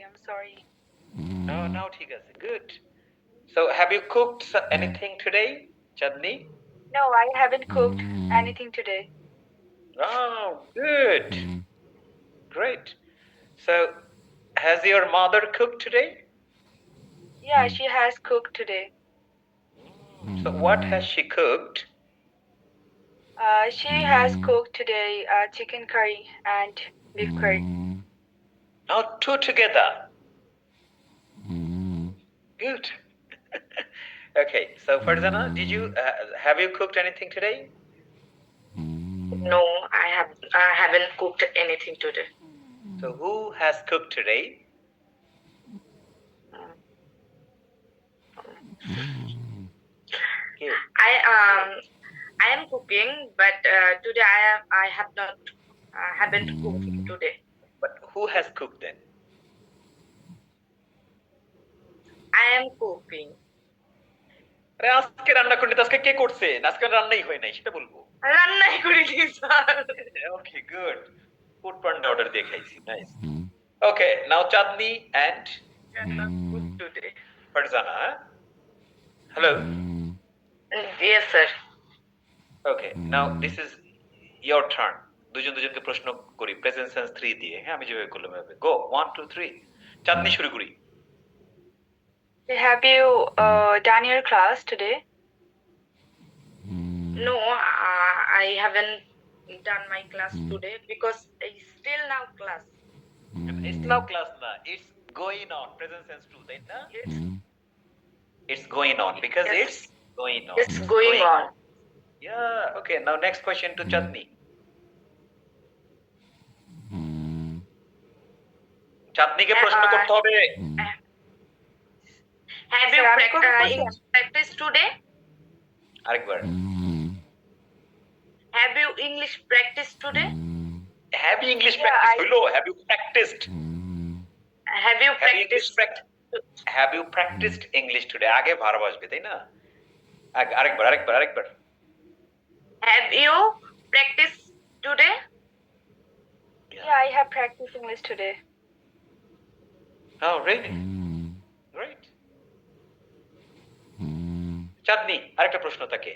I'm sorry. No, now ঠিক আছে. Good. So, have you cooked anything today, Chandni? No, I haven't cooked anything today. Oh, good. Great. So, has your mother cooked today? Yeah, she has cooked today. So, what has she cooked? She has cooked today chicken curry and beef curry. Now, two together. Good. Okay. So, Farzana, have you cooked anything today? No, I haven't cooked anything today. So, who has cooked today? Okay. I am cooking, but today I have not haven't cooked today. But who has cooked then? I am cooking. আরে আজকে রান্না করনি তো আজকে কে করছে? না, আজকে রান্নাই হয় নাই সেটা বলবো। রান্নাই করিনি sir. Okay, good. Food panda order দিয়ে খাইছি। Nice. Okay, now Chandni and Today. Farzana. Hello. Yes, sir. Okay, now this is your turn. দুজন দুজনকে প্রশ্ন করি প্রেজেন্ট সেন্স 3 দিয়ে। হ্যাঁ, আমি যেভাবে করলাম এভাবে। Go 1 2 3. চাঁদনি শুরু করি। Have you done your class today? No, I haven't done my class today because it's still now class. It's now class না, it's going on. Present sense 2, তাই না? It's going on because Yes. it's going on. It's going on. Yeah, okay. Now next question to Chandni. চাঁদনিকে প্রশ্ন করতে হবে। Have you Sir, আমি কোনো question? English practice today? আরেকবার। Have you English practice today? Have you English Yeah, practice I- হইলো? Have you practiced? Have you Have you English practiced? Have you practiced English today? আগে verb আসবে, তাই না? আরেকবার। Have you practiced today? Yeah, I have practiced English today. Oh, really? Great. চাঁদনি, আরেকটা প্রশ্ন থাকে।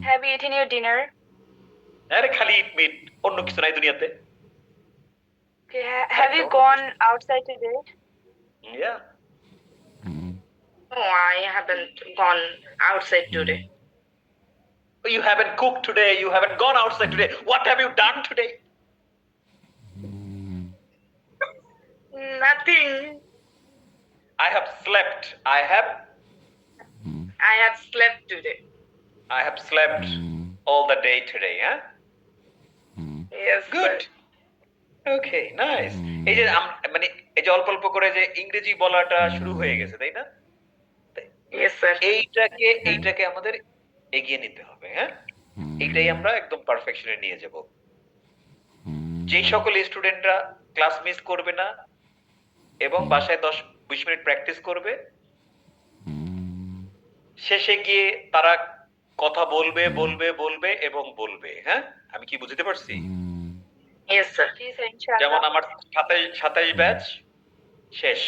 Have you eaten your dinner? আরে খালি ইট মিট, অন্য কিছু নাই দুনিয়াতে। Okay, have you gone outside today? Yeah. No, I haven't gone outside today. You haven't cooked today, you haven't gone outside today. What have you done today? Nothing. I have slept. I have slept today. I have slept all the day today, huh? Yes. Good. Okay, nice. এই যে মানে এই যে অল্প অল্প করে যে ইংরেজি বলাটা শুরু হয়ে গেছে, তাই না? Yes, sir. এইটাকে আমাদের এগিয়ে নিতে হবে, হ্যাঁ? এইটাই আমরা একদম পারফেকশনে নিয়ে যাব। যেই সকল স্টুডেন্টরা ক্লাস মিস করবে না এবং বাসায় 10-20 মিনিট প্র্যাকটিস করবে, শেষে গিয়ে তারা কথা বলবে এবং বলবে, হ্যাঁ? আমি কি বুঝতে পারছি? Yes, sir. Yes, sir, inshallah. যেমন আমার 27 ব্যাচ শেষ,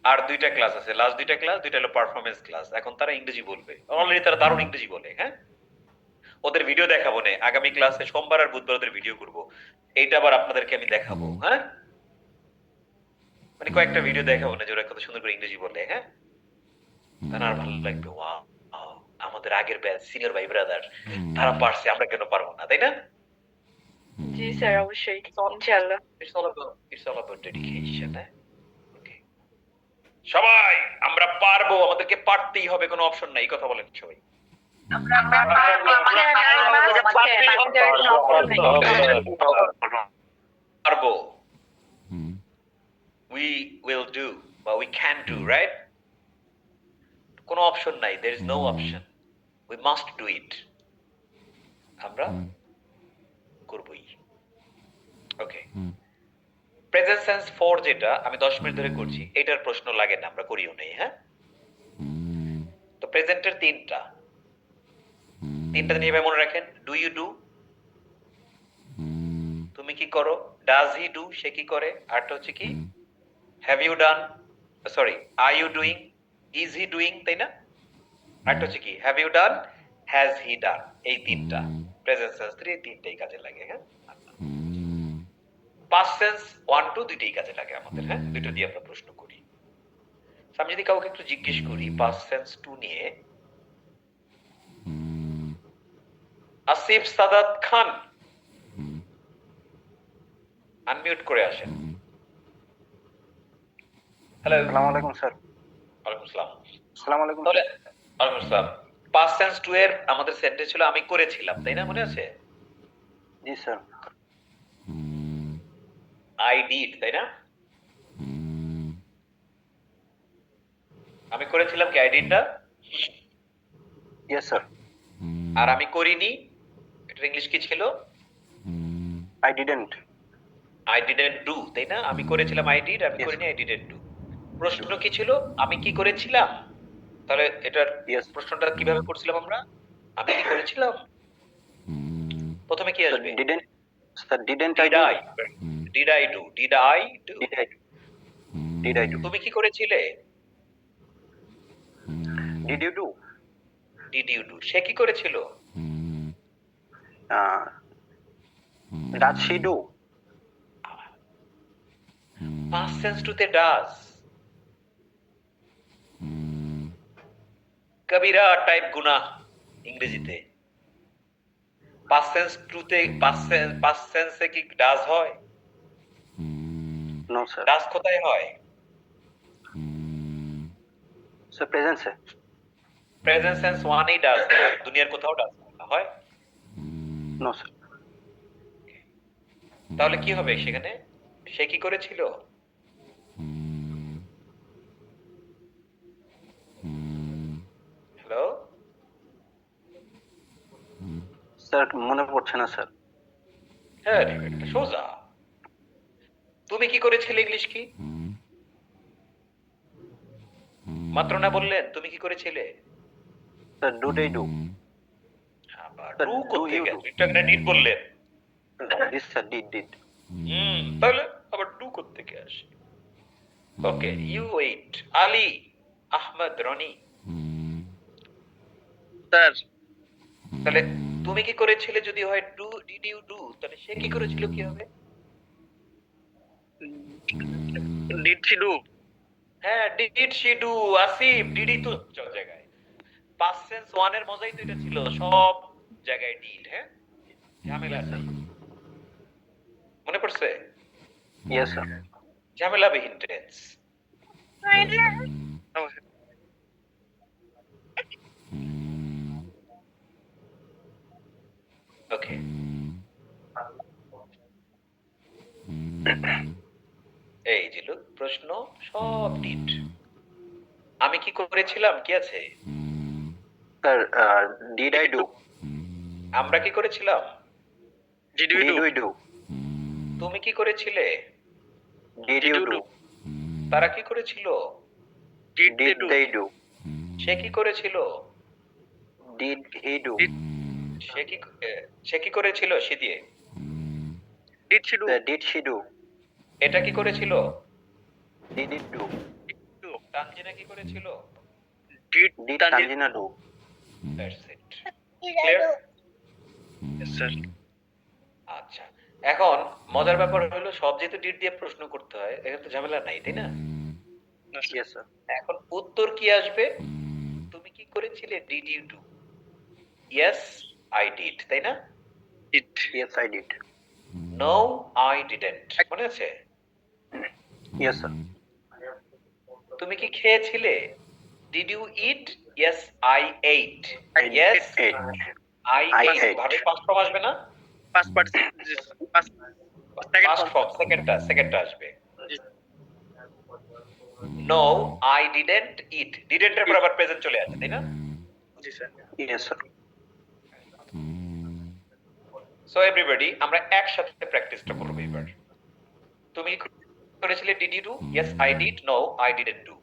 আর 2টা ক্লাস আছে, লাস্ট 2টা ক্লাস, 2টা হলো পারফরম্যান্স ক্লাস। এখন তারা ইংরেজি বলবে, অলরেডি তারা দারুণ ইংরেজি বলে, হ্যাঁ? ওদের ভিডিও দেখাবো না, আগামী ক্লাসে সোমবার আর বুধবার ওদের ভিডিও করব, এইটা আবার আপনাদেরকে আমি দেখাবো, হ্যাঁ? মানে কয়েকটা ভিডিও দেখাবো না যে ওরা কত সুন্দর করে ইংরেজি বলে, হ্যাঁ? তারা আর ভালো লাগবে, ওয়াও, আমাদের আগের ব্যাচ সিনিয়র ভাই ব্রাদার তারা পারছে, আমরা কেন পারবো না, তাই না? জি স্যার, অবশ্যই ইনশাআল্লাহ। It's all about dedication, হ্যাঁ? Okay. সবাই আমরা পারবো, আমাদেরকে পারতেই হবে, কোনো অপশন নাই, এই কথা বলেন সবাই। পারবো। We will do, but we can do, right? কোনো অপশন নাই, there is no option. We must do it. আমরা করবই। ওকে, প্রেজেন্ট সেন্স 4 যেটা আমি 10 মিনিট ধরে করছি, এটার প্রশ্ন লাগে না, আমরা করিও নাই, হ্যাঁ? তো প্রেজেন্টের তিনটা জিনিস মনে রাখেন। ডু ইউ ডু, তুমি কি করো। ডাজ হি ডু, সে কি করে। আরটা হচ্ছে কি, have you done, sorry are you doing, is he doing, তাই না? আরটা হচ্ছে কি, have you done, has he done, এই তিনটা প্রেজেন্ট সেন্স 3 এই তিনটাই কাজে লাগে। হ্যাঁ, পাস্ট সেন্স 1 2 দুইটাই কাজে লাগে আমাদের। হ্যাঁ, দুটো দিয়ে আমরা প্রশ্ন করি। আমি যদি কাউকে একটু জিজ্ঞেস করি পাস্ট সেন্স 2 নিয়ে, আসিফ সাদাত খান, আনমিউট করে আসেন। হ্যালো, আসসালামু আলাইকুম স্যার। ওয়ালাইকুম আসসালাম। আসসালামু আলাইকুম। তাহলে ওয়ালাইকুম আসসালাম। পাস্ট সেন্স 2 এর আমাদের সেন্টেন্স ছিল আমি করেছিলাম, তাই না? মনে আছে? জি স্যার। আই ডিড, তাই না? আমি করেছিলাম কি আই ডিড না? Yes sir. আর আমি করিনি, এটার ইংলিশ কি ছিল? I didn't. I didn't do, তাই না? আমি করেছিলাম আই ডিড, আমি Yes. করিনি আই ডিডন্ট ডু। প্রশ্ন কি ছিল? আমি কি করেছিলাম? তাহলে এটার Yes. প্রশ্নটা কিভাবে করছিলাম আমরা? আমি কি করেছিলাম? প্রথমে কি আসবে? Didn't sir, didn't did I, did I do, did I do. Did I do. তুমি কি করেছিলে? Did you do? Did you do. সে কি করেছিল? Does she do? Past tense টুতে ডাজ। কবিরা টাইপ গুনাহ ইংরেজিতে। পাস্ট সেন্স টুতে পাস্ট সেন্সে কি ডাজ হয়? No sir. ডাজ কোথায় হয়? স্যার প্রেজেন্সে। প্রেজেন্ট সেন্স ওয়ানেই ডাজ হয়, দুনিয়ার কোথাও ডাজ হয়? No sir. তাহলে কি হবে সেখানে? সে কি করেছিল? হ্যালো, স্যার মনে পড়ছে না স্যার। হ্যাঁ সোজা। তুমি কি করেছিলে ইংলিশ কি? মাত্র না বললেন তুমি কি করেছিলে? Sir do day do. Sir, do do করতে you গেছে, do? একটু আগে ডিড বললেন। This sir did did. তাহলে আবার ডু করতে কে আসে? Okay, you wait. Ali, Ahmad, Roni, sir তাহলে তুমি কি করেছিলে যদি হয় ডু, ডিড ইউ ডু, তাহলে সে কি করেছিল কি হবে? Did she do? হ্যাঁ, ডিড শি ডু। আসিফ, ডিডই তো সব জায়গায়। পাস্ট সেন্স 1 এর মজাই তো এটা ছিল, সব জায়গায় ডিড। হ্যাঁ, ঝামেলা নেই। মনে পড়ছে? Yes sir. ঝামেলাবিহীন টেন্স। ওকে, এই যে প্রশ্ন সব ডিড। আমি কি করেছিলাম কি আছে? Sir did I do? আমরা কি করেছিলাম? Did did you we do? Do? তুমি কি করেছিলে? Did you do? তারা কি করেছিল? Did did do? They do? সে কি করেছিল? Did he do? সে কি করেছিল? সে দিয়ে did she do? Did she do? এটা কি করেছিল? Did it do? তানজিনা কি করেছিল? Did did Tanjina? Tanjina do? That's it. Clear? Sir আচ্ছা, এখন মজার ব্যাপার হলো সব যেহেতু ডিড দিয়ে প্রশ্ন করতে হয়, এখানে তো ঝামেলা নাই, তাই না? Yes sir. এখন উত্তর কি আসবে? তুমি কি করেছিলে? Did you do? Yes I did, তাই না? Did. Yes I did. No I didn't. মনে আছে? Yes sir. তুমি কি খেয়েছিলে? Did you eat? Yes I ate. Yes I I ate. ate. ভাবে পাস্ট ফর্ম আসবে না? পাস্ট পাস্ট ফর্ম সেকেন্ডটা আসবে। No I didn't eat. Didn't এর পর আবার প্রেজেন্ট চলে আসে, তাই না? জি sir. Yes sir. So everybody আমরা একসাথে প্র্যাকটিসটা করব এবার। তুমি কি করেছিলে? Did you do? Yes I did. No I didn't do.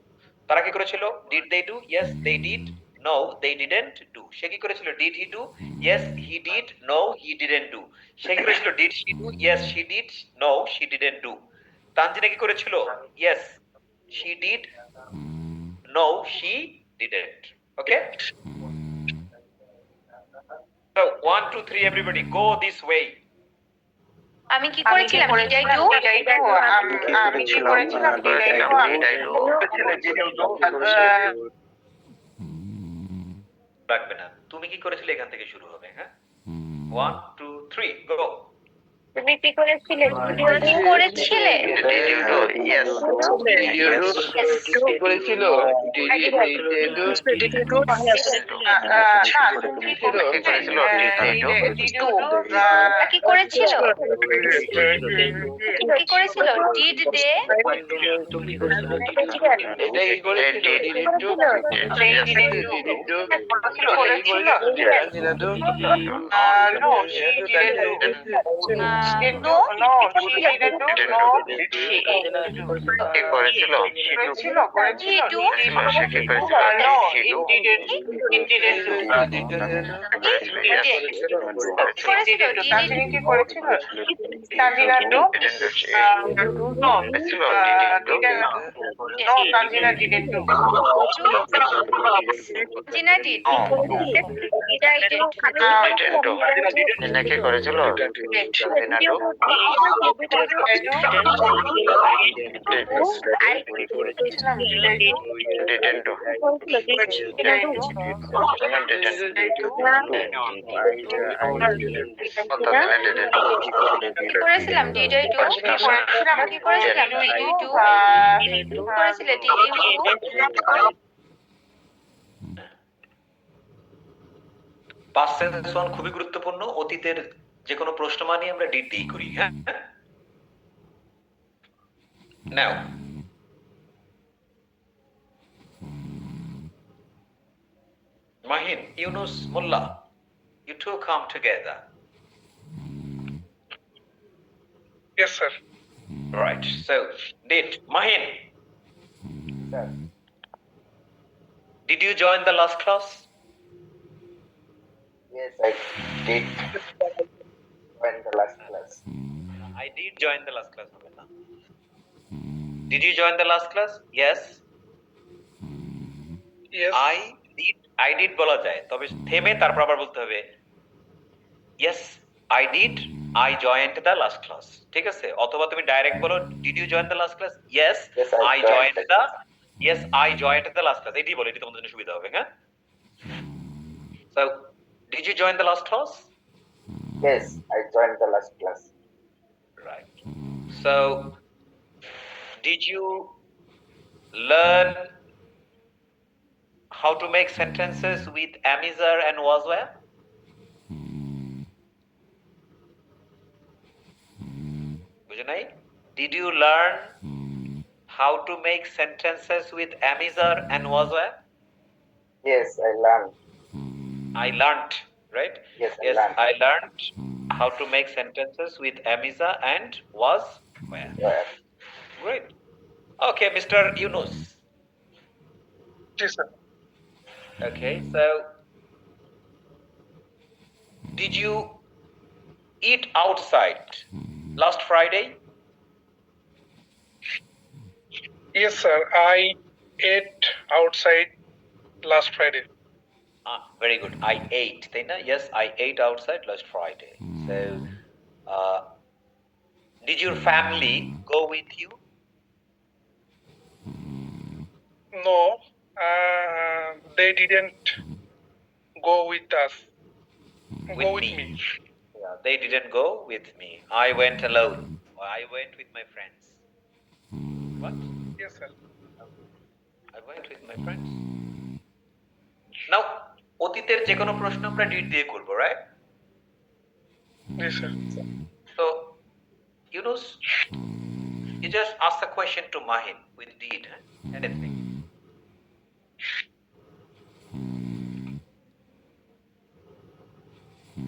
তারা কি করেছিল? Did they do? Yes they did. No they didn't do. সে কি করেছিল? Did he do? Yes he did. No he didn't do. সে কি করেছিল? Did she do? Yes she did. No she didn't do. Tanjina কি করেছিল? Yes she did. No she didn't. Okay, 2 3 everybody go this way. আমি কি করেছিলাম? Did I do? আমি কি করেছিলাম? রাখবে না, তুমি কি করেছিলে এখান থেকে শুরু হবে। হ্যাঁ, 1 2 3 গো। তুমি কি করেছিলে? কি করেছিলে? করেছিল কি করেছিল? কি করেছিল? Did they? এটা কি করেছিল No. He do? Gina did. কি করেছিল? কি করেছিলাম? Did I do? কি করেছিলাম? Did you do? কি করেছিলে? Did you do? Past tense one খুবই গুরুত্বপূর্ণ। অতীতের যে কোনো প্রশ্ন মানি আমরা ডিড দিয়ে করি। হ্যাঁ, নাও Mahin, Yunus, Mullah, you two come together. Yes, sir. Right. So, did Mahin? Sir. Did you join the last class? Yes, I did join the last class. I did join the last class. Did you join the last class? Yes. Yes. I did বলা যায়, তবে থেমে তারপর আবার বলতে হবে yes I did I joined the last class। ঠিক আছে, অথবা তুমি ডাইরেক্ট বলো did you join the last class? Yes I joined the last class। এটাই বলো, এটা তোমাদের জন্য সুবিধা হবে। হ্যাঁ, so did you join the last class? Yes, I joined the last class. Right. So did you learn how to make sentences with am, is, are and was, were? বুঝো নাই? Did you learn how to make sentences with am, is, are and was, were? Yes, I learned. I learned, right? Yes, I learned how to make sentences with am, is, are and was, were. Where? Great. Okay, Mr. Yunus. Yes, sir. Okay, so did you eat outside last Friday? Yes, sir. I ate outside last Friday. Very good. I ate. Yes, I ate outside last Friday. So, did your family go with you? No, they didn't go with us. Go with me. Yeah, they didn't go with me. I went alone. I went with my friends. What? Yes, sir. I went with my friends. Now, অতীতের যে কোনো প্রশ্ন আমরা did দিয়ে করব, right? Yes, sir. So, Yunus, you just ask the question to Mahin with did, anything.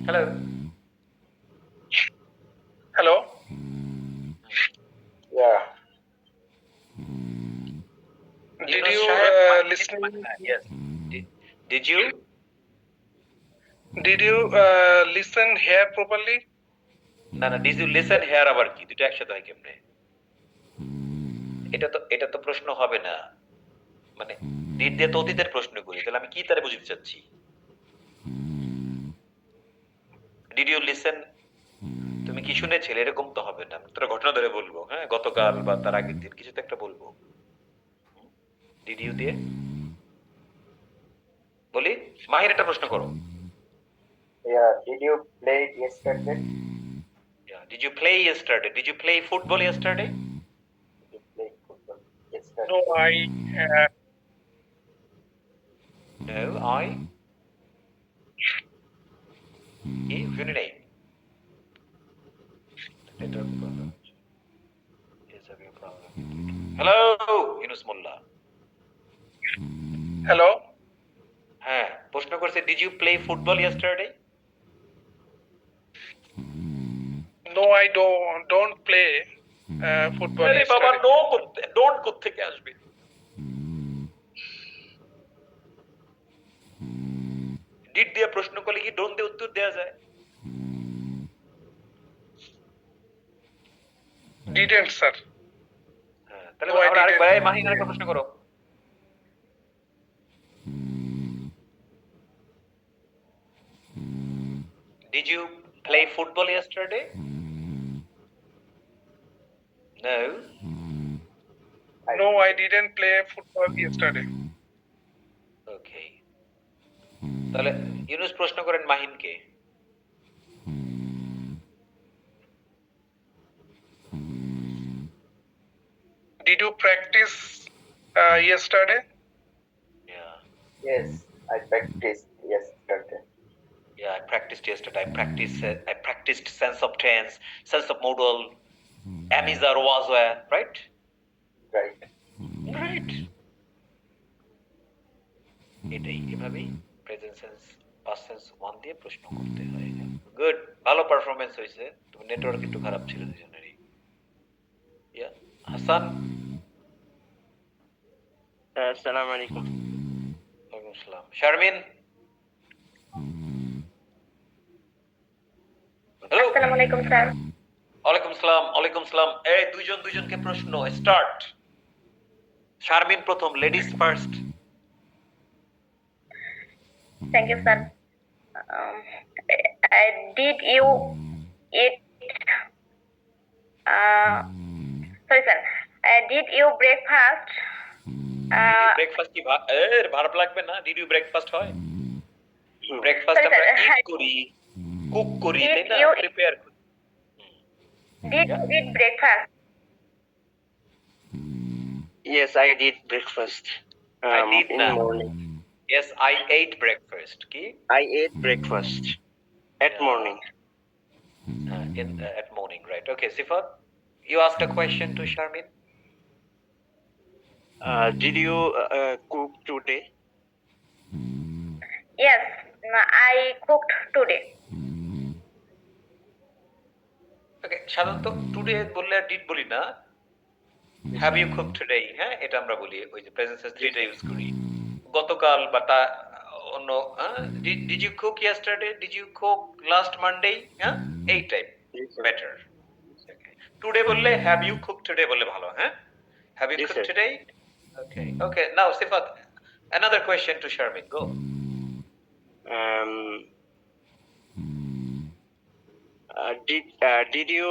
Hello. Hello. Yeah. Did you listen? Yes. Did you? Did you listen here properly? না, did you listen here আবার কি? দুটো একসাথে হয় কেমনে? এটা তো প্রশ্ন হবে না। মানে did দিয়ে তো অতীতের প্রশ্ন করি, তাহলে আমি কি তারে বুঝতে চাচ্ছি? Did you listen? তুমি কি শুনেছিলে? এরকম তো হবে না, তোরা ঘটনা ধরে বলবো, হ্যাঁ, গতকাল বা তার আগের দিন কিছু তো একটা বলবো। ডিড ইউ দিয়ে বলি। মাহির একটা প্রশ্ন করো। Did you play yesterday? Did you play yesterday? Did you play football yesterday? Did you play football yesterday? No, No, I. কি শুনি নাই? হ্যালো ইউনুস মোল্লা। hello. হ্যাঁ, প্রশ্ন করছে did you play football yesterday? No, I don't play football. আরে বাবা, yesterday. No করতে, don't কোত্থেকে আসবে? ডিড দিয়ে প্রশ্ন করলে কি ডোন্ট দিয়ে উত্তর দেওয়া যায়? Didn't, sir. হ্যাঁ, তাহলে No, I আমরা আরেকবার didn't. এই মাহিন আরেকটা প্রশ্ন করো। Did you play football yesterday? No. No, I didn't play football yesterday. Okay. তাহলে ইউনুস প্রশ্ন করেন মাহিনকে। Did you practice yesterday? Yeah. Yes, I practiced yesterday. Yeah, I practiced yesterday. I practiced sense of tense, sense of modal, am is or was were, right? Right. Right. এটাই এভাবেই present sense past sense one দিয়ে প্রশ্ন করতে হয়। Good, ভালো performance হয়েছে। তুমি network একটু খারাপ ছিল দুজনেরই। ইয়া হাসান। আসসালামু আলাইকুম। ওয়ালাইকুম আসসালাম। শারমিন। হ্যালো। আসসালামু আলাইকুম স্যার। ওয়ালাইকুম সালাম। ওয়ালাইকুম সালাম। এই দুজনকে প্রশ্ন স্টার্ট। শারমিন প্রথম, ladies first. Thank you, sir. Did you eat? Sorry, sir. Did you breakfast? Breakfast কি ভার্ব লাগবে না? ডিড ইউ ব্রেকফাস্ট হয়? ব্রেকফাস্ট Sorry, আমরা sir. ইট করি, কুক করি, Did তাই না? you- প্রিপেয়ার করি। Did you eat breakfast? Yes, I did breakfast. I did in না। the morning. Yes, I ate breakfast. কি? I ate breakfast at Yeah. morning. At morning, right? Okay, Sifat, you asked a question to Sharmin. Did you cook today? Yes, I cooked today. Okay, সাধারণত today বললে আর did বলি না, have you cooked today, হ্যাঁ, এটা আমরা বলি, ওই যে প্রেজেন্ট সেন্স থ্রিটা ইউজ করি। গতকাল বা তা অন্য, did you cook yesterday, did you cook last Monday, হ্যাঁ, এই টাইপ বেটার। টুডে বললে হ্যাভ ইউ কুক টুডে বললে ভালো, হ্যাঁ, have you Yes, cook sir. Today. Okay, okay, now Sifat, another question to Sharmin, go. Did you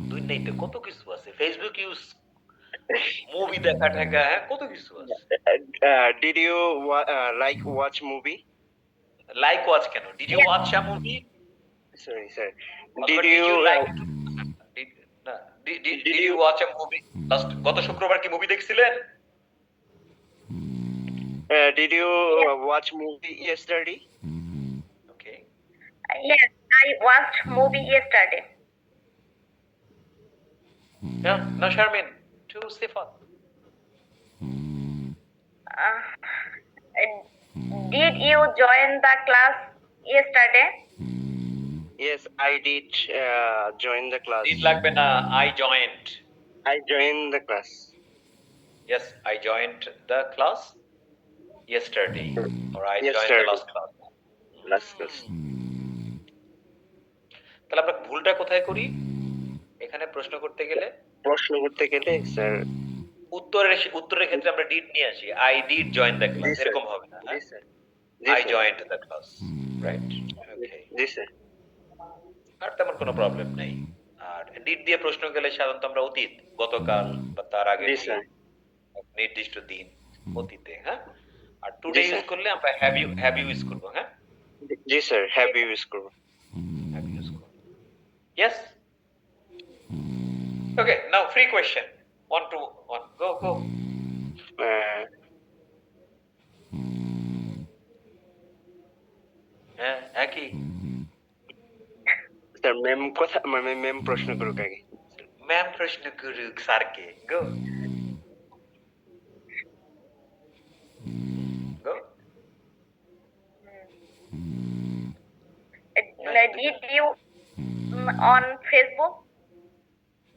দুনিয়াতে কত কিছু আছে, ফেসবুক ইউজ, মুভি দেখা টাকা, হ্যাঁ, কত কিছু আছে। did you like watch movie? Like watch কেন? Did you watch a movie? Sorry, sir. Did you like to, did you watch a movie last, গত শুক্রবার কি মুভি দেখছিলেন? Did you watch movie yesterday? Okay. Yes, I watched movie yesterday. Yeah, now Sharmin, to Sifat. Did you join the class yesterday? Yes, I did join the class. Did লাগবে না, I joined. I joined the class. Yes, I joined the class yesterday, or I joined the Yesterday. last class. Last class. তাহলে আমরা ভুলটা কোথায় করি? এখানে প্রশ্ন করতে গেলে প্রশ্ন করতে গেলে স্যার উত্তরের ক্ষেত্রে আমরা ডিড নিয়ে আসি, I did join the class, Yes, sir. এরকম হবে না, হ্যাঁ? Yes, sir. I joined the class. Right. Okay. জি স্যার আর তেমন কোনো প্রবলেম নেই। আর ডিড দিয়ে প্রশ্ন গেলে সাধারণত আমরা অতীত, গতকাল বা তার আগের জি দিন, স্যার নির্দিষ্ট দিন, অতীতে, হ্যাঁ? আর জি টুডে ইউজ স্যার করলে আমরা হ্যাভ ইউ ইউজ করব, হ্যাঁ? জি স্যার হ্যাভ ইউজ করবো Have you used? Yes? Okay, now free question. 1 to 1. Go. হ্যাঁ, একই। স্যার ম্যাম কথা মানে ম্যাম প্রশ্ন করুক আগে ম্যাম প্রশ্ন করুক স্যারকে। Go. Go. Did you on Facebook?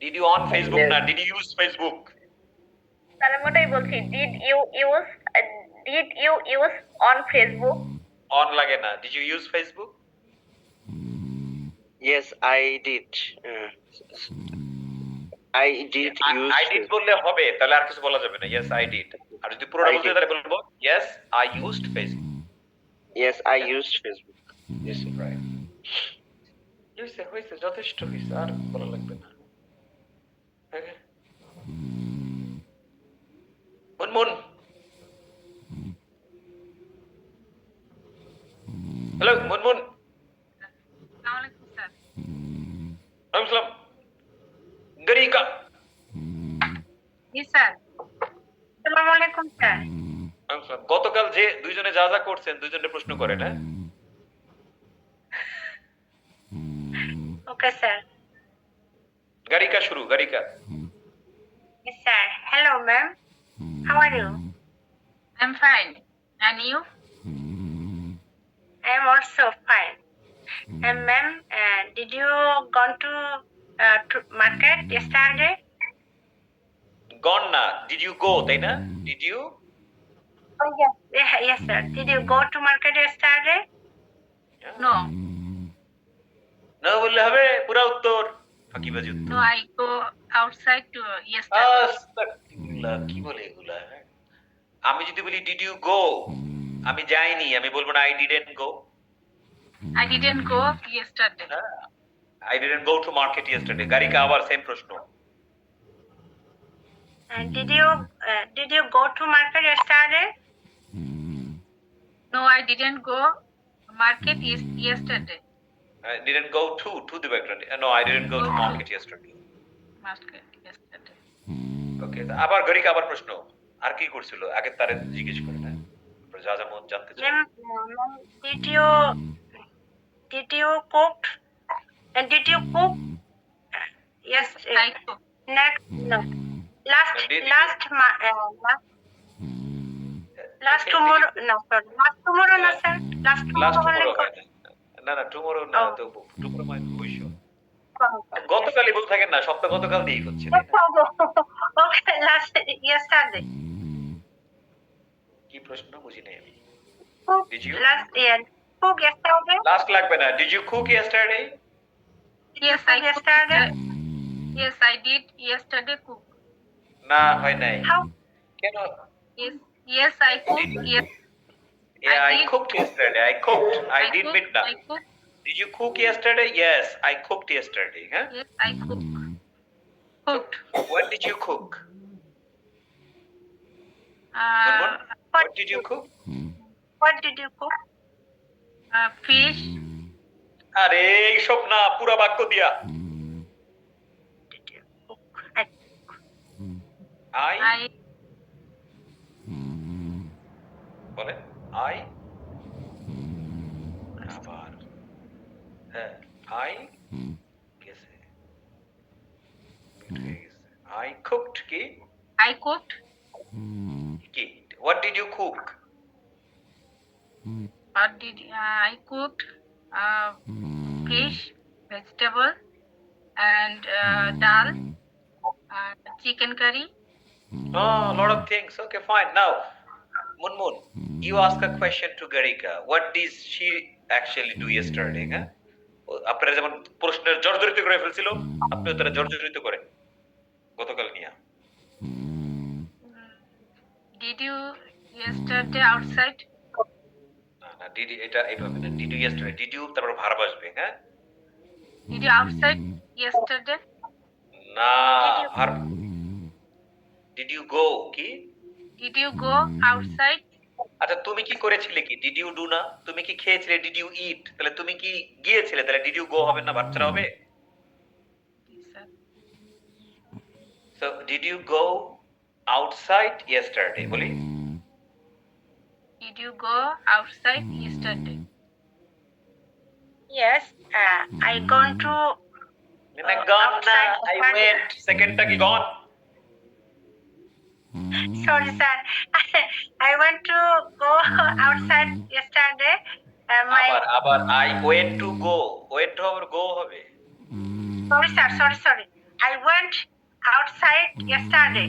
Did you on Facebook না? Did you use Facebook? তাহলে আমি ওটাই বলছি, did you use on Facebook? On লাগে না। Did you use Facebook? Yes I did I did use I did বললে হবে, তাহলে আর কিছু বলা যাবে না। Yes, I did. আর যদি পুরোটা I বলতে did. তাহলে বলবো yes, I used Facebook. Yes I used Facebook Yes, right. হয়েছে, যথেষ্ট হয়েছে, আর বলা লাগবে না। Okay. মুনমুন। হ্যালো মুনমুন। আসসালামু আলাইকুম স্যার। ওয়ালাইকুম আসসালাম। গরিকা। জি স্যার। আসসালামু আলাইকুম স্যার। ওয়ালাইকুম আসসালাম। গতকাল যে দুইজনে যা যা করছেন দুইজনে প্রশ্ন করেন, হ্যাঁ? Okay sir. গারিকা শুরু, গারিকা। Yes sir. Hello ma'am. How are you? I'm fine. And you? I am also fine. And ma'am, did you gone to market yesterday? Gone না, did you go, তাই না? Did you? Oh yes. Yes sir. Did you go to market yesterday? No. না বললে হবে, পুরা উত্তর। ফাঁকিবাজি উত্তর। No, I go outside to yesterday. আস্তাগফিরুল্লাহ, কি বলে এগুলা, হ্যাঁ? আমি যদি বলি ডিড ইউ গো, আমি যাইনি, আমি বলবো না I didn't go. I didn't go yesterday. I didn't go to market yesterday. গারিকা আবার সেম প্রশ্ন। And did you go to market yesterday? No, I didn't go market yesterday. I didn't go to the background. No, I didn't go to market yesterday. Market yesterday. Okay, আবার গারিকা আবার প্রশ্ন। আর কি করছিল? আগে তারে জিজ্ঞেস করে না। যা যা মন জানতে চাই। Ma'am, did you cook? And did you cook? Yes, I cook. Next, no. Last tomorrow, no, sorry. Last tomorrow, no, sir. Last last tomorrow. Tomorrow হয় না। না না, টুমরো না, তো টুমরো মানে ভবিষ্যৎ। গতকালই বলতে থাকেন না, সপ্তাহ গতকাল দিয়েই হচ্ছে। Okay, yesterday. কি প্রশ্ন বুঝি নাই আমি। Cook Did you? Cook yesterday? Last লাগবে না। Did you cook yesterday? Yes, I yesterday. Yes, I did yesterday cook. না, হয় নাই। How? কেন? Yes, I cooked. Yes, Yeah, I did. cooked yesterday. I cooked. I did cooked, meet na. I cooked. Did you cook yesterday? Yes, I cooked yesterday. Huh? Yes, I cooked. Cooked. What did you cook? Munmun, what did you cook? What did you cook? Fish. আরে এইসব না, পুরা বাক্য দিয়া। Did you cook? I বলে I আবার হ্যাঁ I গেছে I cooked কি I cooked. কি what did you cook? I cooked fish, vegetable, and dal, chicken curry. Oh, a lot of things. Okay, fine. Now, Munmun, you ask a question to Garika. What did she actually do yesterday? হ্যাঁ? আপনারা যেমন প্রশ্নের জর্জরিত করে ফেলছিল, আপনিও তারা জর্জরিত করেন গতকাল নিয়ে। Did you yesterday outside? না, ডিড এটা এইভাবে না, did you yesterday, did you তারপর ভার্ব আসবে, হ্যাঁ? Did you outside yesterday? না, ভার্ব। ডিড ইউ গো কি? Did you go outside? আচ্ছা তুমি কি করেছিলে কি? ডিড ইউ ডু না? তুমি কি খেয়েছিলে? ডিড ইউ ইট? তাহলে তুমি কি গিয়েছিলে? তাহলে ডিড ইউ গো হবে না, ভার্ব ছাড়া হবে? Yes, sir. So did you go outside yesterday বলি? Did you go outside yesterday? Yes, I gone to না গন না, outside আই yesterday. ওয়েন্ট, সেকেন্ডটা কি গন? Sorry, sir. I went to go outside yesterday. My আবার I went to go, went হবে গো হবে। sorry, sir. Sorry. I went outside yesterday.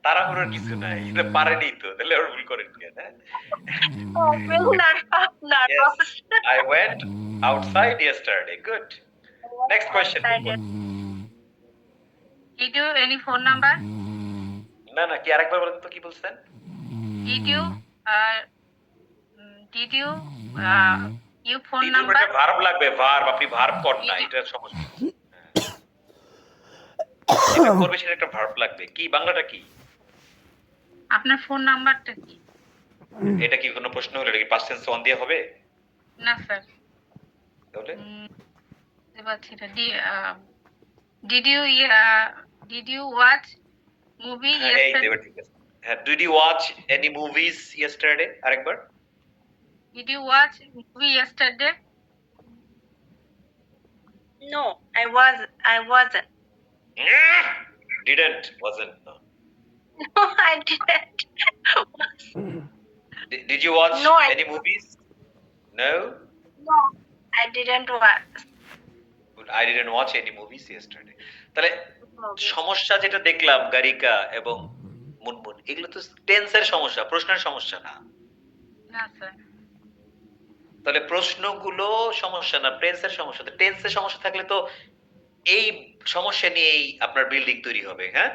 তাড়াহুড়োর কিছু নাই, এটা পারেনি তো, তাহলে ওর ভুল করেন কেন? Oh, very nervous. I went outside yesterday. Good. Next question. Did you any phone number? না কি আরেকবার বলেন তো, কি বলছেন? Did you you phone দ্বিতীয় number? একটা ভার্ব লাগবে, ভার্ব। আপনি ভার্ব কর না, এটা সমস্যা। এটা করবে সেটা একটা ভার্ব লাগবে। কি বাংলাটা কি? আপনার ফোন নাম্বারটা কি? এটা কি কোনো প্রশ্ন হলো? এটা কি পাস্ট টেন্স অন দিয়ে হবে? না স্যার। তাহলে did you watch movie এই yesterday? দেবে, ঠিক আছে। হ্যাঁ, did you watch any movies yesterday? আরেকবার। Did you watch movie yesterday? No, I wasn't. Didn't, wasn't. No. No, I didn't. Did you watch No, any movies? No. No, I didn't watch. I didn't watch any movies yesterday. তাহলে সমস্যা যেটা দেখলাম গারিকা এবং মুনমুন, এগুলো তো টেন্সের সমস্যা, প্রশ্নের সমস্যা না। না স্যার। তাহলে প্রশ্নগুলো সমস্যা না, টেন্সের সমস্যা। তো টেন্সের সমস্যা থাকলে তো এই সমস্যা নিয়েই আপনার বিল্ডিং তৈরি হবে, হ্যাঁ?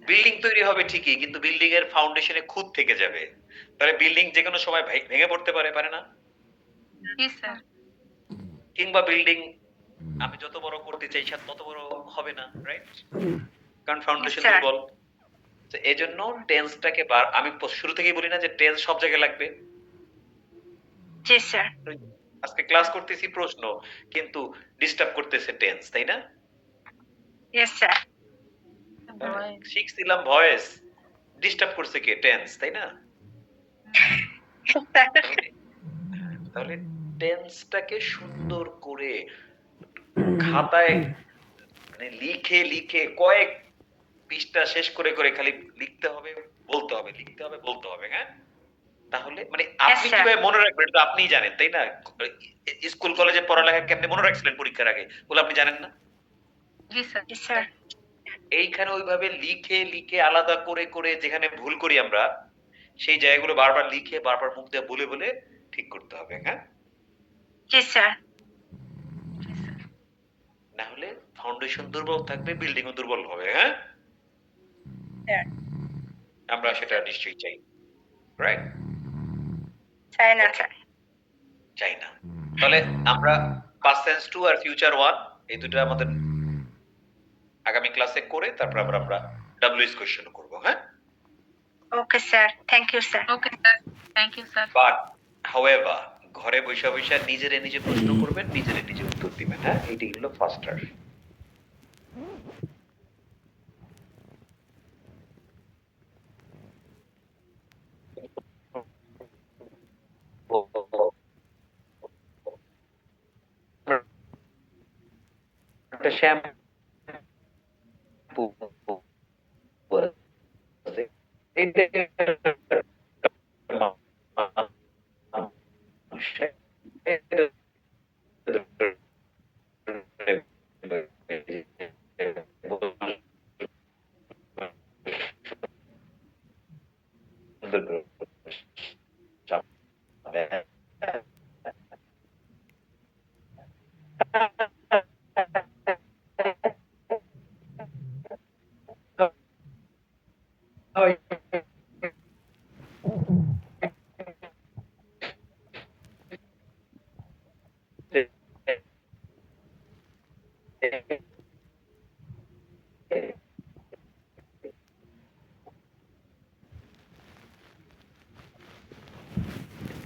বিল্ডিং তৈরি হবে ঠিকই, কিন্তু বিল্ডিং এর ফাউন্ডেশনে খুঁত থেকে যাবে। তাহলে বিল্ডিং যে কোনো সময় ভেঙে পড়তে পারে না? জি স্যার। কিংবা বিল্ডিং আমি যত বড় করতে চাই তত বড় হবে না, রাইট? কারণ ফাউন্ডেশন দুর্বল। তো এজন্য টেন্সটাকে আমি শুরু থেকেই বলি না যে টেন্স সব জায়গায় লাগবে। জি স্যার। আজকে ক্লাস করতেছি প্রশ্ন, কিন্তু ডিস্টার্ব করতেছে টেন্স, তাই না? Yes sir. শিখছিলাম ভয়েস, ডিস্টার্ব করছে কে? টেন্স, তাই না? তাহলে টেন্সটাকে সুন্দর করে খাতায় মানে লিখে কয়েক পৃষ্ঠা শেষ করে খালি লিখতে হবে, বলতে হবে, লিখতে হবে, বলতে হবে, হ্যাঁ? তাহলে মানে আপনি কিভাবে মনে রাখবেন এটা আপনিই জানেন, তাই না? স্কুল কলেজে পড়ালেখা কেমনে মনে রাখছিলেন পরীক্ষার আগে, বলে আপনি জানেন না? জি স্যার। জি স্যার। এইখানে ওইভাবে লিখে আলাদা করে যেখানে ভুল করি আমরা, সেই জায়গাগুলো বারবার লিখে বারবার মুখ দিয়ে বলে ঠিক করতে হবে, হ্যাঁ? জি স্যার। না হলে ফাউন্ডেশন দুর্বল থাকবে, বিল্ডিং ও দুর্বল হবে, হ্যাঁ? আমরা সেটা নিশ্চয়ই চাই, রাইট? চাই না স্যার। চাই না। তাহলে আমরা পাস্ট টেন্স 2 আর ফিউচার 1 এই দুটো আমাদের আগামী ক্লাসে করে তারপর আমরা ডব্লিউএস কোশ্চেন করব, হ্যাঁ? Okay sir, thank you sir. Okay sir, thank you sir. But however ঘরে বসে নিজে প্রশ্ন করবেন, নিজে উত্তর দিবেন, হ্যাঁ? এইটাই হলো ফাস্টার। Shampoo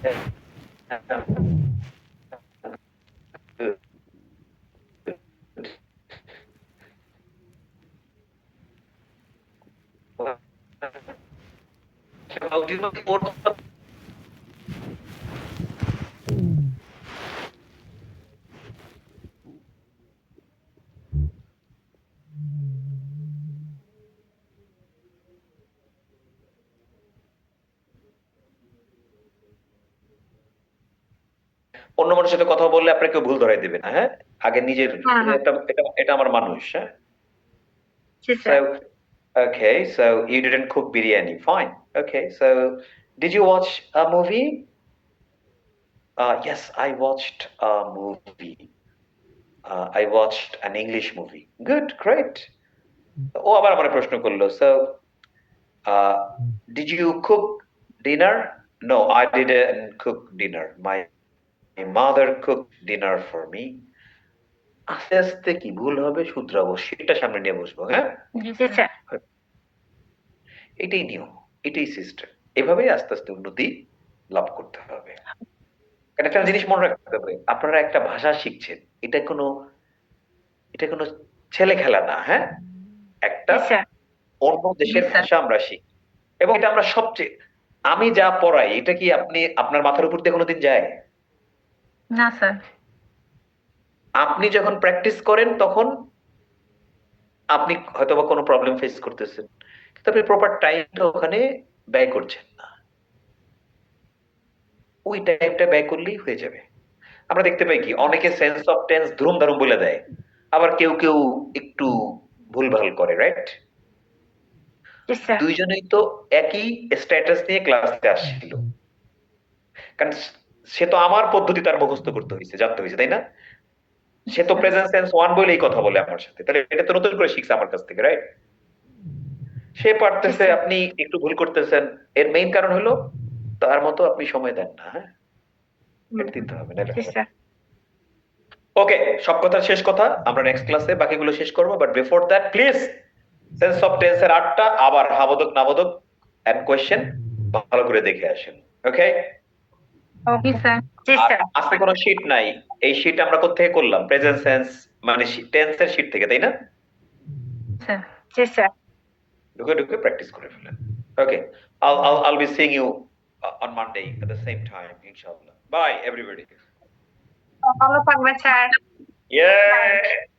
How do you know the more অন্য মানুষের সাথে কথা বললে আপনাকে কেউ ভুল ধরাই দেবে না, হ্যাঁ? আগে নিজের এটা আমার মানুষ, হ্যাঁ? So, okay, so you didn't cook biryani. Fine. Okay, so did you watch a movie? Yes, I watched a movie. I watched an English movie. Good, great. ও আবার আমার প্রশ্ন করলো. So, did you cook dinner? No, I didn't cook dinner. My mother cooked dinner for me. আস্তে আস্তে কি ভুল হবে শুধরাবো, সেটা সামনে নিয়ে বসবো, হ্যাঁ? এটাই নিয়ম, এটাই সিস্টেম। এভাবেই আস্তে আস্তে উন্নতি লাভ করতে হবে। একটা জিনিস মনে রাখতে হবে, আপনারা একটা ভাষা শিখছেন, এটা কোনো ছেলে খেলা না, হ্যাঁ? একটা অন্য দেশের ভাষা আমরা শিখি এবং এটা আমরা সবচেয়ে, আমি যা পড়াই এটা কি আপনার মাথার উপর দিয়ে কোনোদিন যায়? না স্যার। আপনি যখন প্র্যাকটিস করেন তখন আপনি হয়তোবা কোনো প্রবলেম ফেস করতেছেন, কিন্তু আপনি প্রপার টাইমটা ওখানে ব্যয় করছেন না। ওই টাইমটা ব্যয় করলেই হয়ে যাবে। আমরা দেখতে পাই কি অনেকে সেন্স অফ টেন্স ধুম ধারুম বলে দেয়, আবার কেউ কেউ একটু ভুলভাল করে, রাইট? দুইজনেই তো একই স্ট্যাটাস নিয়ে ক্লাসে আসছিল, কারণ সে তো আমার পদ্ধতি তার মুখস্থ করতে হয়েছে, জানতে হয়েছে, তাই না? সে তো প্রেজেন্ট টেন্স 1 বলেই কথা বলে আমার সাথে, তাহলে এটা তো নতুন করে শিখছে আমার কাছ থেকে, রাইট? সে পারতেছে, আপনি একটু ভুল করতেছেন, এর মেইন কারণ হলো তার মতো আপনি সময় দেন না, হ্যাঁ? এটা দিতে হবে না। ওকে, সব কথা শেষ কথা, আমরা নেক্সট ক্লাসে বাকিগুলো শেষ করব, but before that please sense of tense এর 8টা আবার হাবোদক নাবোদক এন্ড কোশ্চেন ভালো করে দেখে আসেন, ওকে? Okay sir. জি স্যার। আজকে কোনো শীট নাই, এই শীট আমরা কোথা থেকে করলাম? প্রেজেন্ট সেন্স মানে টেন্সের শীট থেকে, তাই না? স্যার। জি স্যার। ঢুকে প্র্যাকটিস করে ফেলেন। ওকে, I'll be seeing you on Monday at the same time, inshallah. Bye everybody. ভালো থাকবেন স্যার। Yeah.